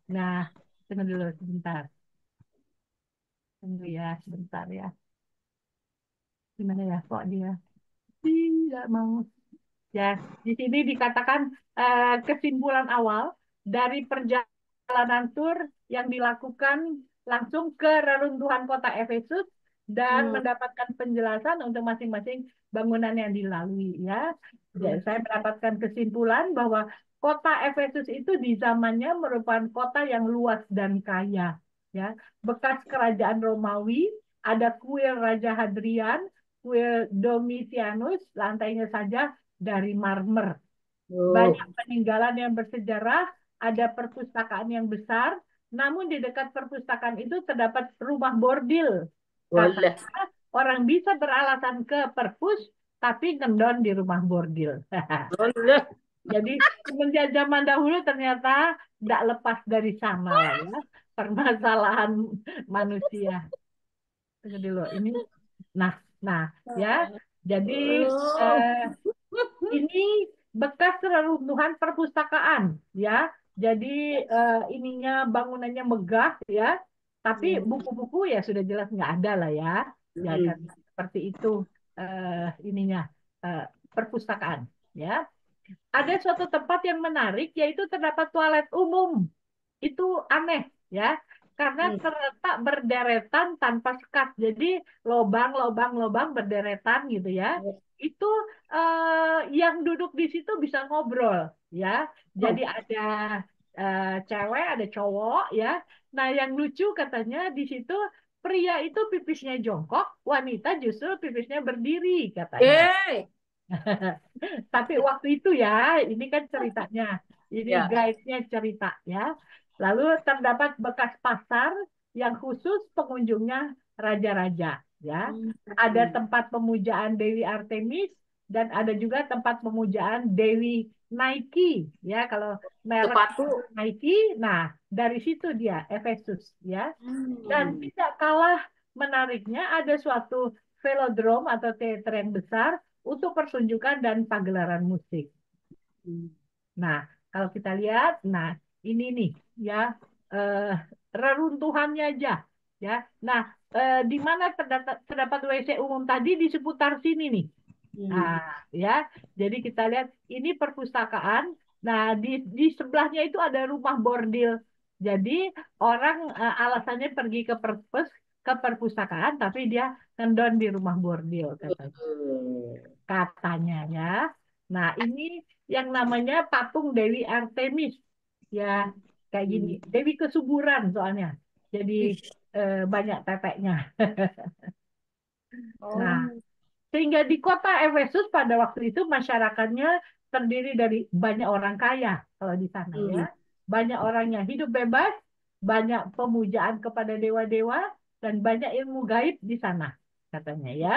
Nah, tunggu dulu sebentar. Tunggu ya, sebentar ya. Gimana ya kok dia tidak mau. Ya, di sini dikatakan kesimpulan awal dari perjalanan tur yang dilakukan langsung ke reruntuhan kota Efesus dan mendapatkan penjelasan untuk masing-masing bangunan yang dilalui ya. Jadi saya mendapatkan kesimpulan bahwa kota Efesus itu di zamannya merupakan kota yang luas dan kaya ya. Bekas kerajaan Romawi, ada kuil Raja Hadrian, kuil Domitianus, lantainya saja dari marmer. Banyak peninggalan yang bersejarah, ada perpustakaan yang besar, namun di dekat perpustakaan itu terdapat rumah bordil. Katanya orang bisa beralasan ke perpus, tapi ngendon di rumah bordil. Jadi semenjak zaman dahulu ternyata tidak lepas dari sana lah ya, permasalahan manusia. Tunggu dulu, ini, nah ya, jadi ini bekas reruntuhan perpustakaan ya. Jadi ininya bangunannya megah ya, tapi buku-buku ya sudah jelas nggak ada lah ya. Ya kan seperti itu ininya perpustakaan ya. Ada suatu tempat yang menarik yaitu terdapat toilet umum. Itu aneh ya. Karena terletak berderetan tanpa sekat. Jadi lobang berderetan gitu ya. Itu yang duduk di situ bisa ngobrol ya. Jadi ada cewek, ada cowok ya. Nah, yang lucu katanya di situ pria itu pipisnya jongkok, wanita justru pipisnya berdiri katanya. Tapi waktu itu ya, ini kan ceritanya. Ini guide-nya cerita ya. Lalu terdapat bekas pasar yang khusus pengunjungnya raja-raja ya. Ada tempat pemujaan Dewi Artemis dan ada juga tempat pemujaan Dewi Nike ya. Kalau merek Nike, nah dari situ dia Efesus ya. Dan tidak kalah menariknya ada suatu velodrome atau teater yang besar untuk pertunjukan dan pagelaran musik. Nah, kalau kita lihat, nah ini nih ya eh, reruntuhannya aja ya. Nah, di mana terdapat WC umum tadi di seputar sini nih. Nah, ya. Jadi kita lihat ini perpustakaan. Nah, di sebelahnya itu ada rumah bordil. Jadi orang alasannya pergi ke perpustakaan, tapi dia ngendon di rumah bordil katanya ya. Nah, ini yang namanya patung Dewi Artemis ya, kayak gini. Dewi kesuburan soalnya. Jadi banyak teteknya. Nah, Oh. sehingga di kota Efesus pada waktu itu masyarakatnya terdiri dari banyak orang kaya kalau di sana ya. Banyak orang yang hidup bebas, banyak pemujaan kepada dewa-dewa, dan banyak ilmu gaib di sana katanya ya.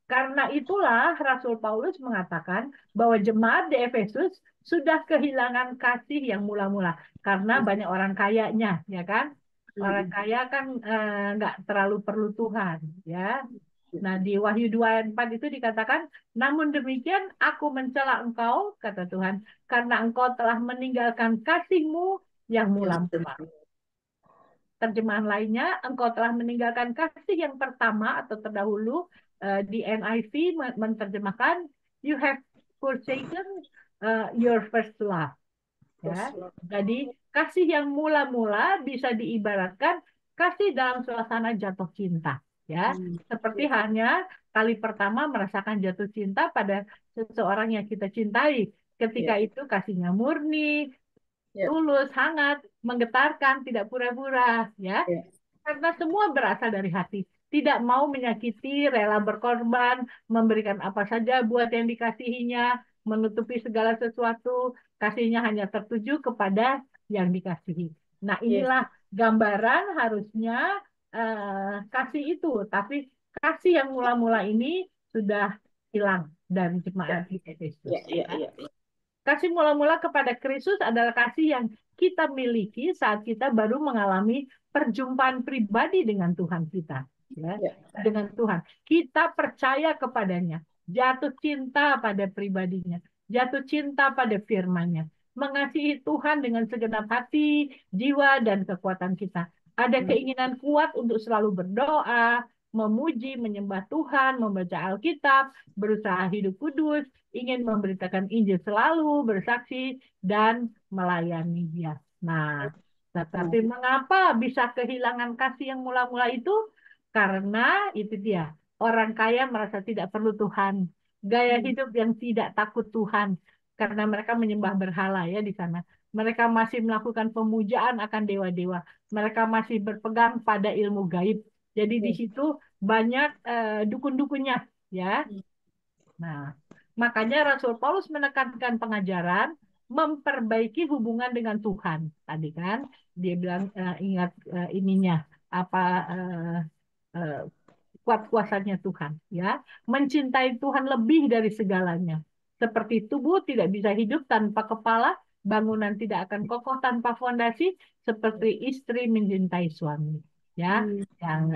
Karena itulah Rasul Paulus mengatakan bahwa jemaat di Efesus sudah kehilangan kasih yang mula-mula karena banyak orang kayanya, ya kan? Orang kaya kan nggak terlalu perlu Tuhan, ya. Nah, di Wahyu 2 ayat 4 itu dikatakan, namun demikian aku mencela engkau, kata Tuhan, karena engkau telah meninggalkan kasihmu yang mula-mula. Terjemahan lainnya, engkau telah meninggalkan kasih yang pertama atau terdahulu. Di NIV menerjemahkan, you have forsaken your first love. Ya, jadi kasih yang mula-mula bisa diibaratkan kasih dalam suasana jatuh cinta. Ya, seperti hanya kali pertama merasakan jatuh cinta pada seseorang yang kita cintai. Ketika itu kasihnya murni, tulus, hangat, menggetarkan, tidak pura-pura, ya. Karena semua berasal dari hati. Tidak mau menyakiti, rela berkorban, memberikan apa saja buat yang dikasihinya, menutupi segala sesuatu, kasihnya hanya tertuju kepada yang dikasihi. Nah, inilah gambaran harusnya kasih itu. Tapi kasih yang mula-mula ini sudah hilang dari jemaat di Efesus. Kasih mula-mula kepada Kristus adalah kasih yang kita miliki saat kita baru mengalami perjumpaan pribadi dengan Tuhan kita, ya, dengan Tuhan. Kita percaya kepadanya, jatuh cinta pada pribadinya, jatuh cinta pada firman-Nya, mengasihi Tuhan dengan segenap hati, jiwa, dan kekuatan kita. Ada keinginan kuat untuk selalu berdoa, memuji, menyembah Tuhan, membaca Alkitab, berusaha hidup kudus, ingin memberitakan Injil selalu, bersaksi, dan melayani Dia. Nah, tetapi mengapa bisa kehilangan kasih yang mula-mula itu? Karena itu dia, orang kaya merasa tidak perlu Tuhan. Gaya hidup yang tidak takut Tuhan. Karena mereka menyembah berhala ya di sana. Mereka masih melakukan pemujaan akan dewa-dewa. Mereka masih berpegang pada ilmu gaib. Jadi di situ banyak dukun-dukunnya ya. Nah, makanya Rasul Paulus menekankan pengajaran memperbaiki hubungan dengan Tuhan. Tadi kan dia bilang ingat ininya apa eh, kuat kuasanya Tuhan, ya, mencintai Tuhan lebih dari segalanya. Seperti tubuh tidak bisa hidup tanpa kepala, bangunan tidak akan kokoh tanpa fondasi, seperti istri mencintai suami. Ya, yang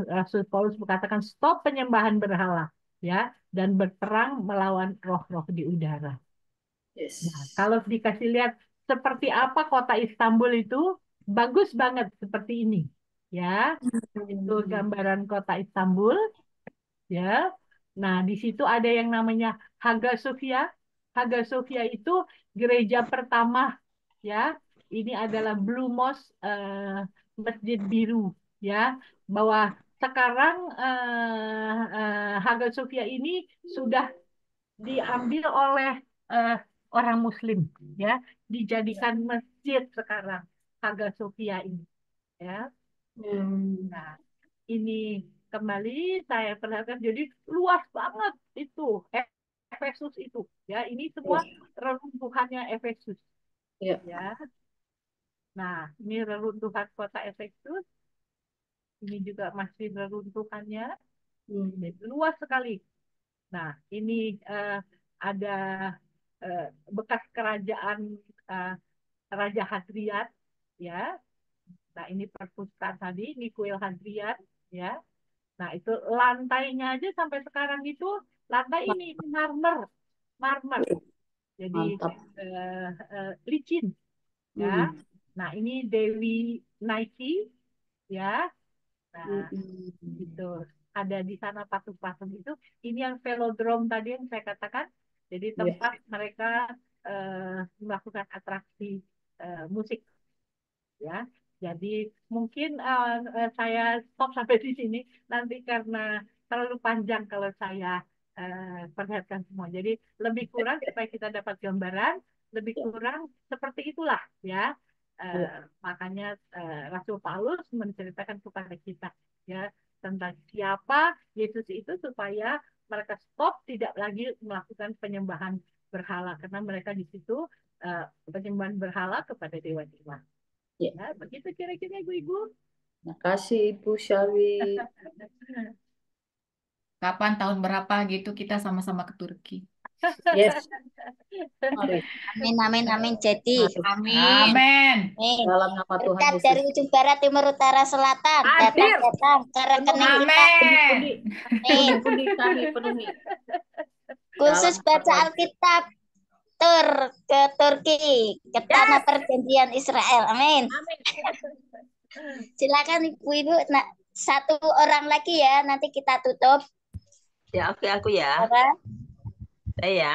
Rasul Paulus berkatakan stop penyembahan berhala, ya, dan berperang melawan roh-roh di udara. Nah, kalau dikasih lihat seperti apa kota Istanbul itu, bagus banget seperti ini. Ya, itu gambaran kota Istanbul. Ya, nah di situ ada yang namanya Hagia Sophia. Hagia Sophia itu gereja pertama. Ya, ini adalah Blue Mosque, Masjid Biru. Ya, bahwa sekarang Hagia Sophia ini sudah diambil oleh eh, orang Muslim, ya, dijadikan masjid sekarang Hagia Sophia ini, ya. Nah, ini kembali saya perhatikan, jadi luas banget itu Efesus itu, ya. Ini semua reruntuhannya Efesus, ya. Nah, ini reruntuhan kota Efesus, ini juga masih reruntuhannya, jadi luas sekali. Nah, ini ada eh, bekas kerajaan eh, Raja Hadrian, ya. Nah, ini perpustakaan tadi, Nikuil Hadrian, ya. Nah, itu lantainya aja sampai sekarang itu lantai ini marmer, marmer. Jadi Mantap. licin ya. Hmm. Nah, ini Dewi Nike ya. Nah, Hmm. itu ada di sana patung-patung itu. Ini yang velodrome tadi yang saya katakan. Jadi Ya. tempat mereka melakukan atraksi musik ya. Jadi mungkin saya stop sampai di sini nanti karena terlalu panjang kalau saya perlihatkan semua. Jadi lebih kurang supaya kita dapat gambaran, lebih kurang seperti itulah ya. Ya. Makanya Rasul Paulus menceritakan kepada kita ya tentang siapa Yesus itu supaya mereka stop tidak lagi melakukan penyembahan berhala karena mereka di situ penyembahan berhala kepada dewa-dewa. Ya. Ya, begitu kira-kira ibu-ibu. Makasih Ibu Syawi. Kapan tahun berapa gitu kita sama-sama ke Turki. Yes, mari. Amin, amin, amin. Jadi, Masuk. Amin. nih, Dalam nama Tuhan berkat Yesus. dari ujung barat, timur, utara, selatan, Hadir. datang ke rekening kita. Amin. Pundi-pundi, Amin. pundi-pundi kami penuhi. Khusus Dalam nama baca Tuhan. Alkitab ke Turki, ke tanah perjanjian Israel. Amin. Amin. Silakan ibu-ibu, satu orang lagi ya, nanti kita tutup. Ya, oke, aku ya. Apa? Saya ya.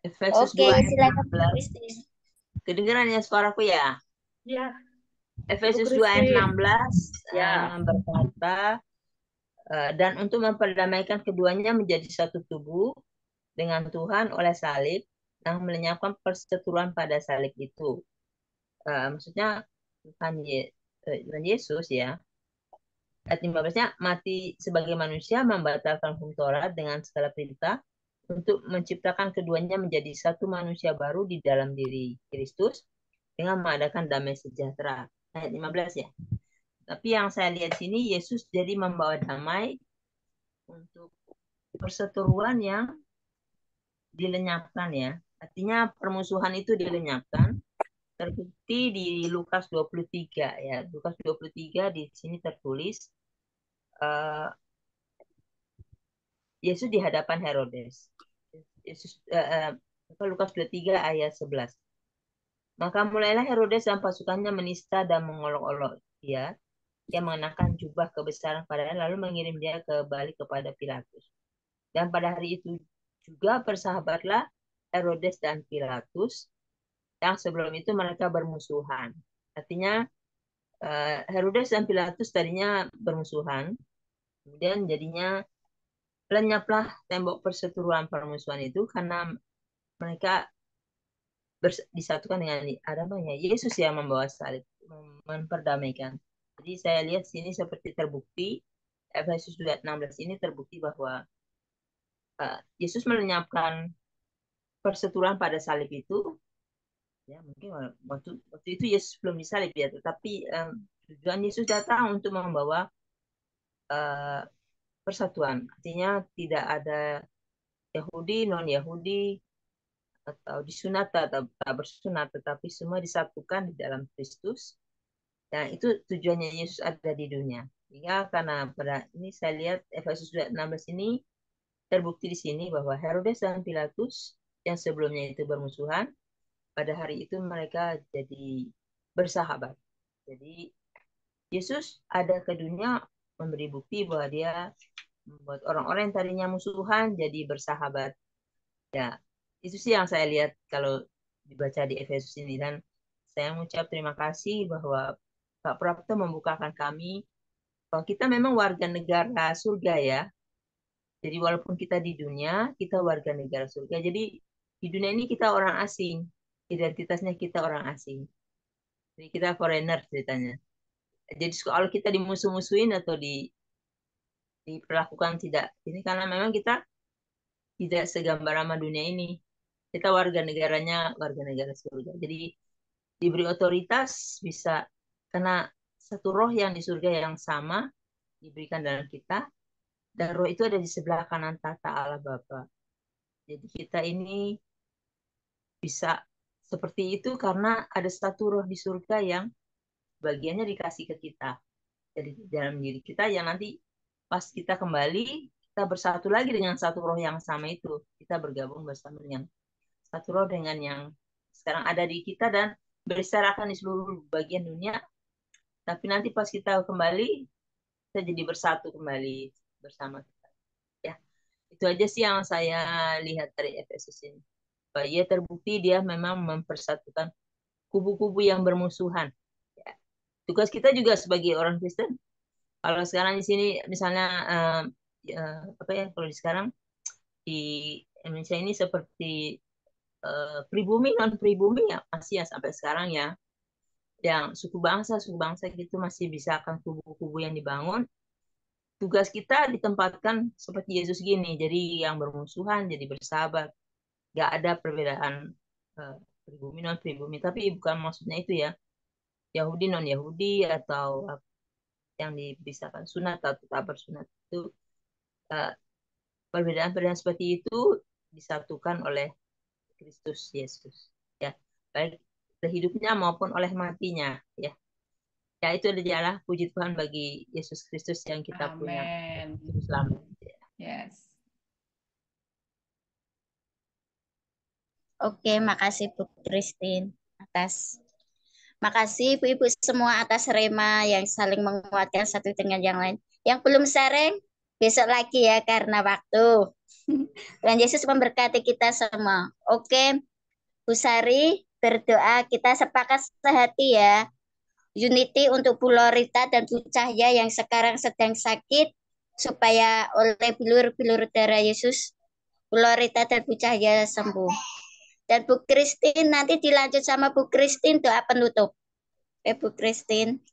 Efesus Oke, 2 ayat silakan Bu 16. Christine. Kedengeran ya suaraku ya? Ya, Efesus Ibu 2 ayat Christine. 16 Ya. berkata, dan untuk memperdamaikan keduanya menjadi satu tubuh dengan Tuhan oleh salib, yang melenyapkan perseteruan pada salib itu. Maksudnya Tuhan Yesus ya. Ayat 15-nya mati sebagai manusia membatalkan hukum Taurat dengan segala perintah untuk menciptakan keduanya menjadi satu manusia baru di dalam diri Kristus dengan mengadakan damai sejahtera. Ayat 15 ya. Tapi yang saya lihat sini Yesus jadi membawa damai untuk perseteruan yang dilenyapkan ya. Artinya permusuhan itu dilenyapkan. Terbukti di Lukas 23 ya. Lukas 23 di sini tertulis Yesus di hadapan Herodes. Yesus Lukas 23 ayat 11. Maka mulailah Herodes dan pasukannya menista dan mengolok-olok dia. Dia mengenakan jubah kebesaran padanya lalu mengirim dia kembali kepada Pilatus. Dan pada hari itu juga bersahabatlah Herodes dan Pilatus yang sebelum itu mereka bermusuhan. Artinya Herodes dan Pilatus tadinya bermusuhan, kemudian jadinya lenyaplah tembok perseteruan permusuhan itu karena mereka disatukan dengan Yesus yang membawa salib, memperdamaikan. Jadi saya lihat sini seperti terbukti, Efesus 2:16 ini terbukti bahwa Yesus melenyapkan perseteruan pada salib itu. Ya, mungkin waktu itu Yesus belum disalib ya, tetapi tujuan Yesus datang untuk membawa persatuan. Artinya tidak ada Yahudi, non-Yahudi, atau disunat atau tak bersunat, tetapi semua disatukan di dalam Kristus. Dan itu tujuannya Yesus ada di dunia. Sehingga karena pada ini saya lihat Efesus 2:16 ini terbukti di sini bahwa Herodes dan Pilatus yang sebelumnya itu bermusuhan, pada hari itu mereka jadi bersahabat. Jadi Yesus ada ke dunia memberi bukti bahwa dia membuat orang-orang yang tadinya musuhan jadi bersahabat. Ya, itu sih yang saya lihat kalau dibaca di Efesus ini. Dan saya mengucap terima kasih bahwa Pak Prapto membukakan kami bahwa kita memang warga negara surga ya. Jadi walaupun kita di dunia, kita warga negara surga. Jadi di dunia ini kita orang asing. Identitasnya kita orang asing. Jadi kita foreigner ceritanya. Jadi kalau kita dimusuh-musuhin atau diperlakukan tidak, ini karena memang kita tidak segambar sama dunia ini. Kita warga negaranya, warga negara surga. Jadi diberi otoritas bisa karena satu roh yang di surga yang sama diberikan dalam kita, dan roh itu ada di sebelah kanan tata Allah Bapa. Jadi kita ini bisa seperti itu karena ada satu roh di surga yang bagiannya dikasih ke kita. Jadi dalam diri kita yang nanti pas kita kembali, kita bersatu lagi dengan satu roh yang sama itu. Kita bergabung bersama dengan satu roh dengan yang sekarang ada di kita dan berserakan di seluruh bagian dunia. Tapi nanti pas kita kembali, kita jadi bersatu kembali bersama kita. Ya, itu aja sih yang saya lihat dari Efesus ini. Bahwa ia terbukti dia memang mempersatukan kubu-kubu yang bermusuhan. Ya. Tugas kita juga sebagai orang Kristen. Kalau sekarang di sini misalnya apa ya, kalau di sekarang di Indonesia ini seperti pribumi non pribumi ya masih ya sampai sekarang ya, yang suku bangsa gitu masih bisa akan kubu-kubu yang dibangun. Tugas kita ditempatkan seperti Yesus gini, jadi yang bermusuhan jadi bersahabat, gak ada perbedaan pribumi non pribumi, tapi bukan maksudnya itu ya Yahudi non Yahudi atau yang dipisahkan sunat atau tak bersunat itu. Perbedaan-perbedaan seperti itu disatukan oleh Kristus Yesus, ya, baik hidupnya maupun oleh matinya, ya. Ya itu adalah puji Tuhan bagi Yesus Kristus yang kita punya Amin. selamat. Yes. Oke, makasih Bu Christine makasih ibu-ibu semua atas rema yang saling menguatkan satu dengan yang lain. Yang belum sharing, besok lagi ya karena waktu. Tuhan Yesus memberkati kita semua. Oke, Bu Sari berdoa, kita sepakat sehati ya. Unity untuk Bu Lorita dan Bu Cahya yang sekarang sedang sakit, supaya oleh bilur-bilur darah Yesus, Bu Lorita dan Bu Cahya sembuh. Dan Bu Christine nanti dilanjut sama Bu Christine doa penutup. Bu Christine.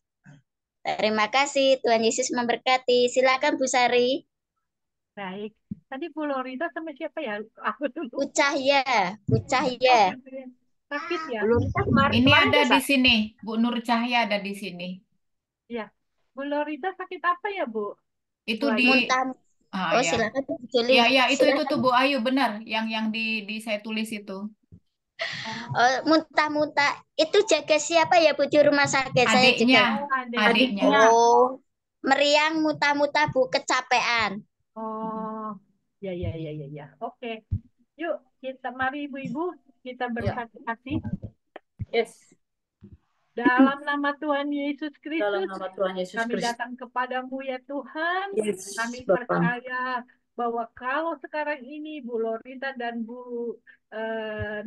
Terima kasih, Tuhan Yesus memberkati. Silakan Bu Sari. Baik. Tadi Bu Lorita sama siapa ya? Aku dulu. Bu Cahya. Sakit ya? Ini ada di sini, Bu Nur Cahya ada di sini. Ya. Bu Lorita sakit apa ya, Bu? Itu Bu di muntah. Oh ya. Silakan Bu Juli. Ya, itu tuh Bu Ayu benar yang di saya tulis itu. Muntah-muntah itu jaga siapa ya Bu di rumah sakit? Adiknya. Saya juga. Adiknya. Oh, meriang muntah-muntah Bu kecapean. Oh, ya. Oke. Yuk, mari ibu-ibu, kita berhati-hati. Yes. Dalam nama Tuhan Yesus Kristus, Dalam nama Tuhan Yesus kami Kristus. datang kepadamu ya Tuhan. Yes, Kami Bapak. percaya bahwa kalau sekarang ini Bu Lorita dan Bu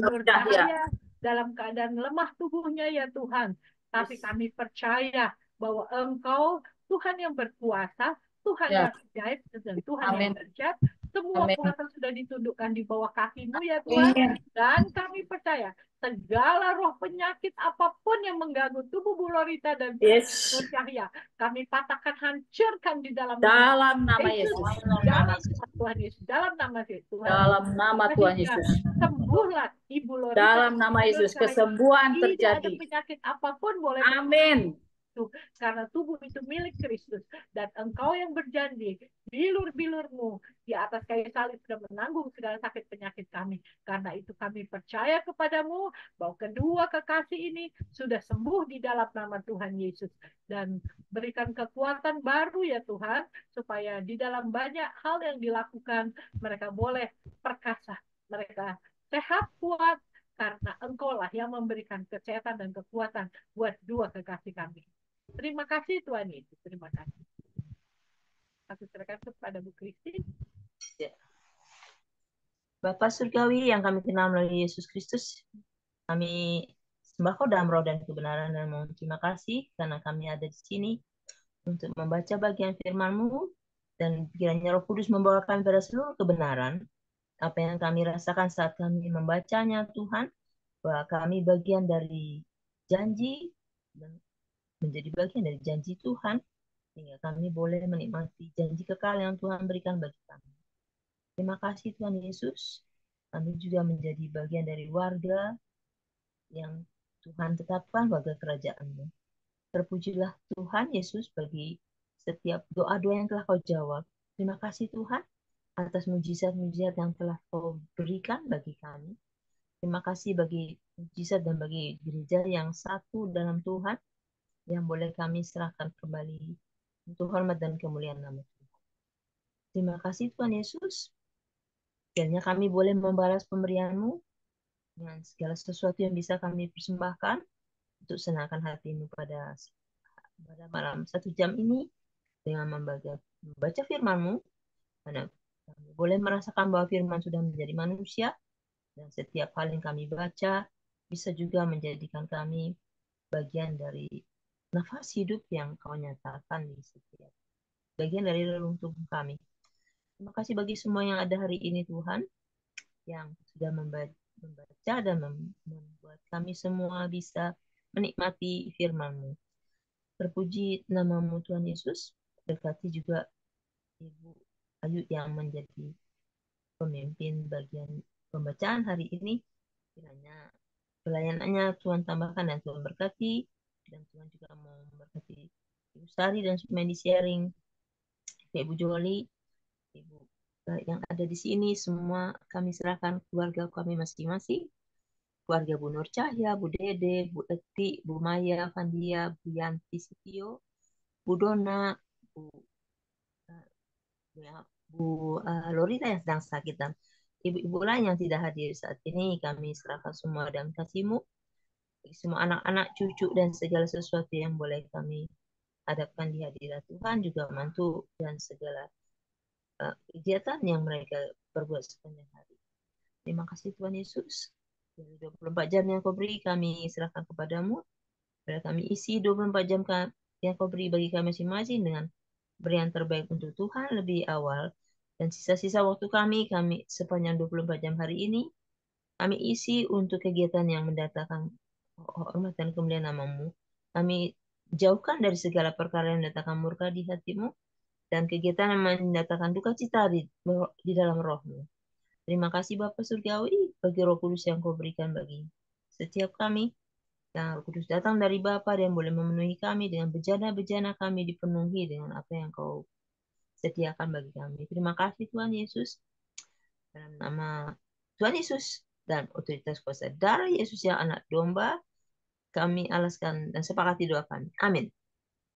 Nur Cahya Cahya dalam keadaan lemah tubuhnya ya Tuhan. Tapi kami percaya bahwa Engkau Tuhan yang berkuasa, Tuhan yang ajaib, dan Tuhan yang dahsyat. Semua kuasa sudah ditundukkan di bawah kaki-Mu ya Tuhan. Dan kami percaya segala roh penyakit apapun yang mengganggu tubuh Bu Lorita dan Nur Cahya, kami patahkan, hancurkan di dalam nama Yesus. Dalam Tuhan Yesus. Dalam nama Tuhan. Dalam nama Tuhan Yesus. Sembuhlah Ibu Lorita. Dalam nama Yesus, kesembuhan terjadi. Tidak ada penyakit apapun boleh. Amin. Karena tubuh itu milik Kristus dan Engkau yang berjanji bilur-bilur-Mu di atas kayu salib sudah menanggung segala sakit penyakit kami. Karena itu kami percaya kepadamu bahwa kedua kekasih ini sudah sembuh di dalam nama Tuhan Yesus, dan berikan kekuatan baru ya Tuhan, supaya di dalam banyak hal yang dilakukan mereka boleh perkasa, mereka sehat, kuat, karena Engkau lah yang memberikan kesehatan dan kekuatan buat dua kekasih kami. Terima kasih Tuhan Yesus, terima kasih. Aku serahkan kepada Bu Christine. Ya. Bapa Surgawi yang kami kenal melalui Yesus Kristus, kami sembah Kau dalam roh dan kebenaran dan mohon terima kasih karena kami ada di sini untuk membaca bagian firman-Mu, dan kiranya Roh Kudus membawa kami pada seluruh kebenaran apa yang kami rasakan saat kami membacanya Tuhan, bahwa kami bagian dari janji dan menjadi bagian dari janji Tuhan, sehingga kami boleh menikmati janji kekal yang Tuhan berikan bagi kami. Terima kasih Tuhan Yesus. Kami juga menjadi bagian dari warga yang Tuhan tetapkan warga kerajaan-Mu. Terpujilah Tuhan Yesus bagi setiap doa-doa yang telah Kau jawab. Terima kasih Tuhan atas mujizat-mujizat yang telah Kau berikan bagi kami. Terima kasih bagi mujizat dan bagi gereja yang satu dalam Tuhan, yang boleh kami serahkan kembali untuk hormat dan kemuliaan nama Tuhan. Terima kasih Tuhan Yesus. Kiranya kami boleh membalas pemberian-Mu dengan segala sesuatu yang bisa kami persembahkan untuk senangkan hati-Mu pada malam 1 jam ini dengan membaca firman-Mu. Karena kami boleh merasakan bahwa firman sudah menjadi manusia dan setiap hal yang kami baca bisa juga menjadikan kami bagian dari nafas hidup yang Kau nyatakan di setiap bagian dari relung tubuh kami. Terima kasih bagi semua yang ada hari ini Tuhan, yang sudah membaca dan membuat kami semua bisa menikmati firman-Mu. Terpuji nama-Mu Tuhan Yesus. Berkati juga Ibu Ayu yang menjadi pemimpin bagian pembacaan hari ini. Kiranya pelayanannya Tuhan tambahkan dan Tuhan berkati. Dan Tuhan juga mau memberkati Ibu Sari dan Sumedi sharing, Ibu Joli, Ibu yang ada di sini, semua kami serahkan keluarga kami masing-masing. Keluarga Bu Nur Cahya, Bu Dede, Bu Eti, Bu Maya, Fandia, Bu Yanti Setio, Bu Dona, Bu, Lorita yang sedang sakit, dan ibu-ibu lain yang tidak hadir saat ini. Kami serahkan semua dalam kasih-Mu. Bagi semua anak-anak, cucu, dan segala sesuatu yang boleh kami hadapkan di hadirat Tuhan, juga mantu dan segala kegiatan yang mereka perbuat sepanjang hari. Terima kasih Tuhan Yesus. Dari 24 jam yang Kau beri, kami serahkan kepadamu. Biar kami isi 24 jam yang Kau beri bagi kami masing-masing dengan berian terbaik untuk Tuhan lebih awal. Dan sisa-sisa waktu kami sepanjang 24 jam hari ini, kami isi untuk kegiatan yang mendatangkan hormat dan kemuliaan nama-Mu. Kami jauhkan dari segala perkara yang mendatangkan murka di hati-Mu, dan kegiatan yang mendatangkan duka cita di dalam roh-Mu. Terima kasih Bapa Surgawi bagi Roh Kudus yang Kau berikan bagi setiap kami. Dan Roh Kudus datang dari Bapa dan boleh memenuhi kami dengan bejana-bejana kami dipenuhi dengan apa yang Kau sediakan bagi kami. Terima kasih Tuhan Yesus. Dalam nama Tuhan Yesus dan otoritas kuasa darah Yesus yang anak domba, kami alaskan dan sepakati doa kami. Amin.